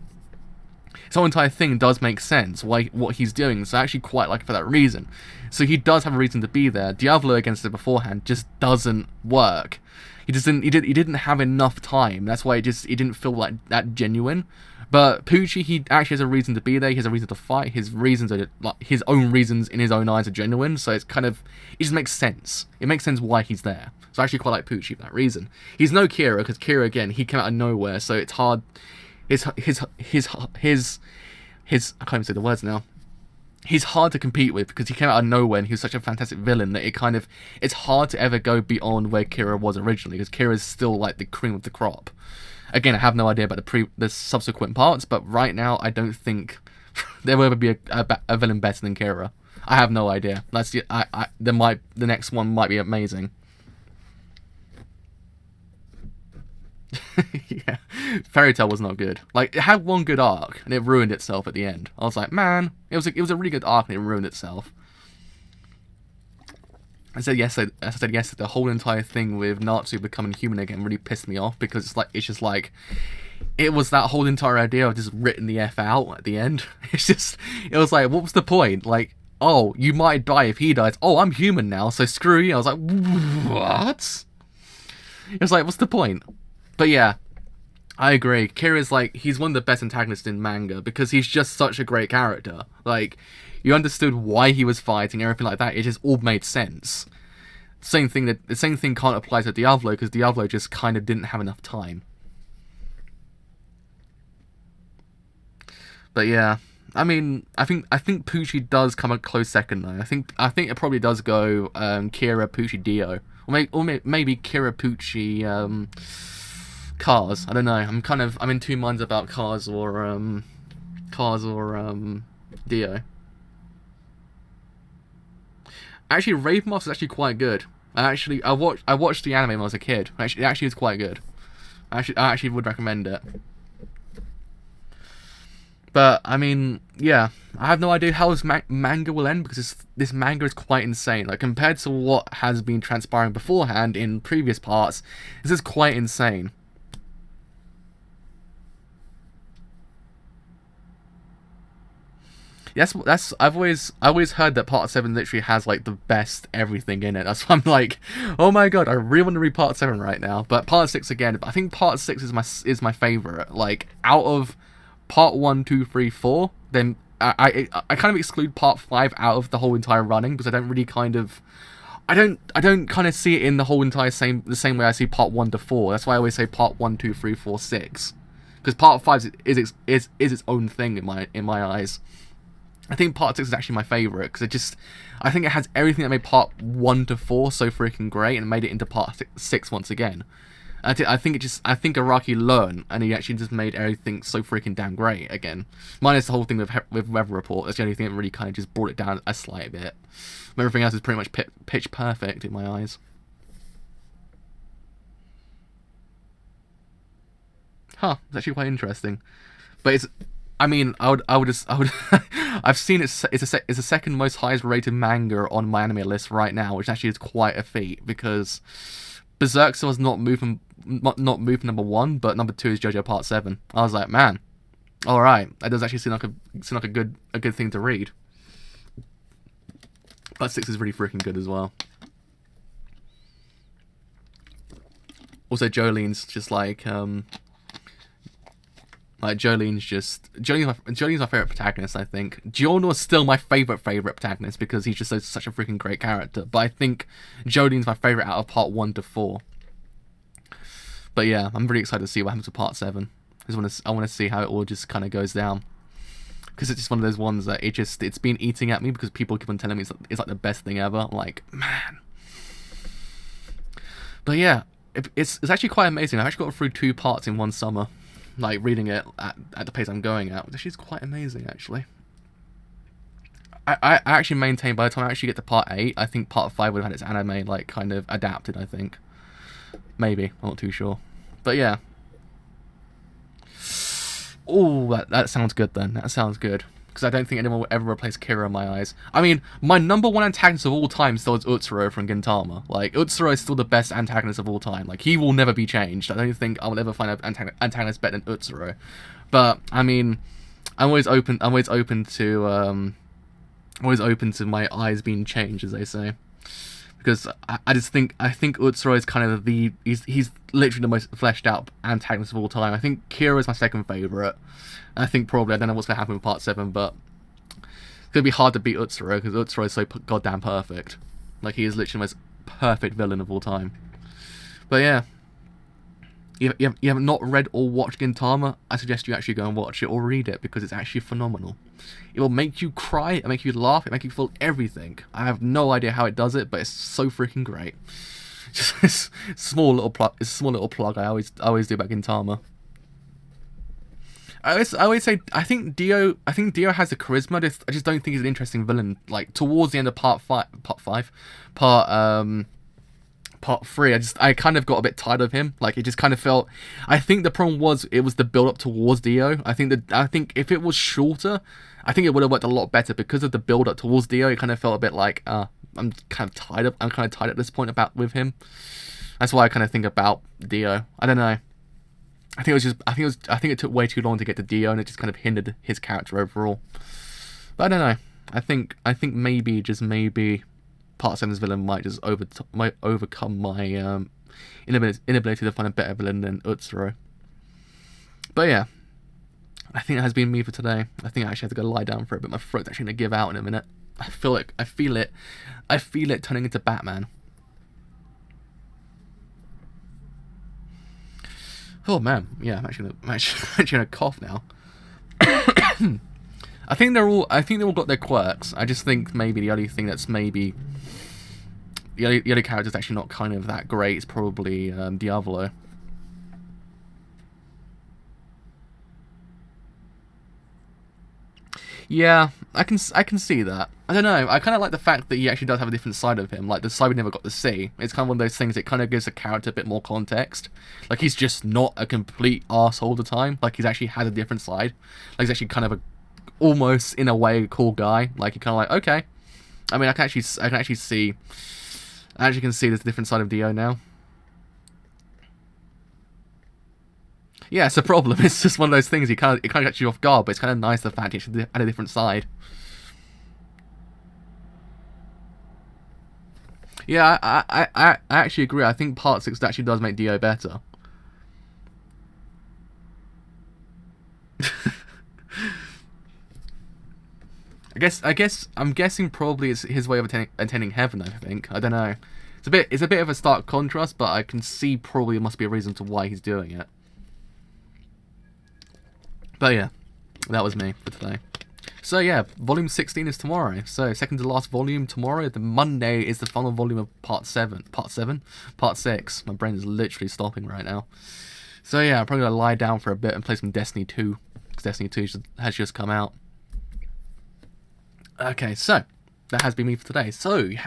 does make sense, what he's doing, so I actually quite like it for that reason. So he does have a reason to be there. Diavolo against it beforehand just doesn't work. He didn't have enough time. That's why it didn't feel like that genuine. But Poochie, he actually has a reason to be there. He has a reason to fight. His reasons are his own reasons in his own eyes are genuine. So it just makes sense. It makes sense why he's there. So I actually quite like Poochie for that reason. He's no Kira, because Kira, again, he came out of nowhere, so it's hard. His I can't even say the words now. He's hard to compete with, because he came out of nowhere and he was such a fantastic villain that it's hard to ever go beyond where Kira was originally, because Kira's still like the cream of the crop. Again, I have no idea about the subsequent parts, but right now I don't think there will ever be a villain better than Kira. I have no idea. The next one might be amazing. Yeah, Fairy Tail was not good. Like, it had one good arc and it ruined itself at the end. I was like, man, it was a really good arc and it ruined itself. I said yesterday, the whole entire thing with Natsu becoming human again really pissed me off, because it was that whole entire idea of just written the F out at the end. It was like, what was the point? Like, oh, you might die if he dies. Oh, I'm human now, so screw you. I was like, what? It was like, what's the point? But yeah, I agree. Kira's he's one of the best antagonists in manga, because he's just such a great character. Like, you understood why he was fighting, everything like that. It just all made sense. The same thing can't apply to Diavolo, because Diavolo just kind of didn't have enough time. But yeah, I mean, I think Poochie does come a close second though. I think it probably does go Kira, Poochie, Dio, or maybe Kira, Poochie, Cars. I don't know. I'm in two minds about Cars or Dio. Actually, Rave Moth is actually quite good. I watched the anime when I was a kid. It actually is quite good. I actually would recommend it. But I mean, yeah, I have no idea how this manga will end, because this manga is quite insane. Like, compared to what has been transpiring beforehand in previous parts, this is quite insane. That's I always heard that Part 7 literally has like the best everything in it. That's why I'm like, oh my god, I really want to read Part 7 right now. But Part 6 again, I think Part 6 is my favorite. Like out of Part 1, 2, 3, 4, then I kind of exclude Part 5 out of the whole entire running because I don't really kind of I don't kind of see it in the whole entire the same way I see Part 1 to 4. That's why I always say Part 1, 2, 3, 4, 6. Because Part 5 is its own thing in my eyes. I think Part 6 is actually my favourite, because I think it has everything that made Part 1 to 4 so freaking great, and made it into Part 6 once again. I think Araki learned, and he actually just made everything so freaking damn great again. Minus the whole thing with Weather Report. That's the only thing that really kind of just brought it down a slight bit. Everything else is pretty much pitch perfect in my eyes. Huh, it's actually quite interesting. But it's, I mean, I would, I've seen it's the second most highest rated manga on my anime list right now, which actually is quite a feat, because Berserk was not moving number 1, but number 2 is JoJo Part 7. I was like, man, all right, that does actually seem like a good thing to read. But 6 is really freaking good as well. Also, Jolene's just like Jolene's my favorite protagonist. I think Giorno's still my favorite protagonist because he's just such a freaking great character. But I think Jolene's my favorite out of Part 1 to 4. But yeah, I'm really excited to see what happens with Part 7. I want to see how it all just kind of goes down, because it's just one of those ones that it's been eating at me, because people keep on telling me it's like the best thing ever. I'm like, man. But yeah, it's actually quite amazing. I've actually got through 2 parts in one summer. Like, reading it at the pace I'm going at, which is quite amazing, actually. I actually maintain by the time I actually get to Part 8, I think Part 5 would have had its anime, like, kind of adapted, I think. Maybe, I'm not too sure. But yeah. Oh, that sounds good then. That sounds good. Because I don't think anyone will ever replace Kira in my eyes. I mean, my number 1 antagonist of all time still is Utsuro from Gintama. Like, Utsuro is still the best antagonist of all time. Like, he will never be changed. I don't think I will ever find an antagonist better than Utsuro. But I mean, I'm always open to my eyes being changed, as they say. Because I think Utsuro is kind of he's literally the most fleshed out antagonist of all time. I think Kira is my second favourite. I think probably, I don't know what's going to happen with Part 7, but it's going to be hard to beat Utsuro, because Utsuro is so goddamn perfect. Like, he is literally the most perfect villain of all time. But yeah, you have not read or watched Gintama, I suggest you actually go and watch it or read it, because it's actually phenomenal. It will make you cry, it'll make you laugh, it'll make you feel everything. I have no idea how it does it, but it's so freaking great. Just this small little plug I always do about Gintama. I always say I think Dio has the charisma. I just don't think he's an interesting villain. Like, towards the end of part 3, I kind of got a bit tired of him. Like, it just kind of felt. I think the problem was it was the build up towards Dio. I think if it was shorter, I think it would have worked a lot better, because of the build up towards Dio. It kind of felt a bit like I'm kind of tired at this point with him. That's why I kind of think about Dio. I don't know. I think it took way too long to get to Dio, and it just kind of hindered his character overall. But I don't know. I think maybe, just maybe, Part 7's villain might overcome my inability to find a better villain than Utsuro. But yeah, I think that has been me for today. I think I actually have to go lie down for a bit. My throat's actually gonna give out in a minute. I feel it turning into Batman. Oh man, yeah, I'm actually gonna cough now. I think they're all got their quirks. I just think maybe the only thing that's maybe the other character's actually not kind of that great is probably Diavolo. Yeah, I can see that. I don't know. I kind of like the fact that he actually does have a different side of him, like the side we never got to see. It's kind of one of those things that kind of gives the character a bit more context. Like, he's just not a complete arsehole all the time. Like, he's actually has a different side. Like, he's actually kind of almost in a way a cool guy. Like, you're kind of like, okay. I mean, I can actually see there's a different side of Dio now. Yeah, it's a problem. It's just one of those things. It kind of gets you off guard, but it's kind of nice the fact he had a different side. Yeah, I actually agree. I think part 6 actually does make Dio better. I'm guessing probably it's his way of attaining heaven. I think. I don't know. It's a bit of a stark contrast, but I can see probably there must be a reason to why he's doing it. But yeah, that was me for today. So yeah, volume 16 is tomorrow. So second to last volume tomorrow. The Monday is the final volume of part 7. Part 7? Part 6. My brain is literally stopping right now. So yeah, I'm probably going to lie down for a bit and play some Destiny 2. Because Destiny 2 has just come out. Okay, so that has been me for today. So you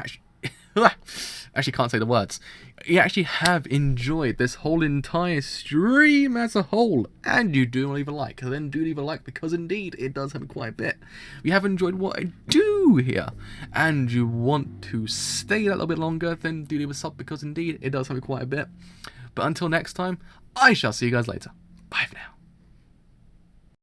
actually can't say the words. You actually have enjoyed this whole entire stream as a whole, and you do leave a like. Then do leave a like, because indeed it does help me quite a bit. If you have enjoyed what I do here, and you want to stay a little bit longer, then do leave a sub, because indeed it does help me quite a bit. But until next time, I shall see you guys later. Bye for now.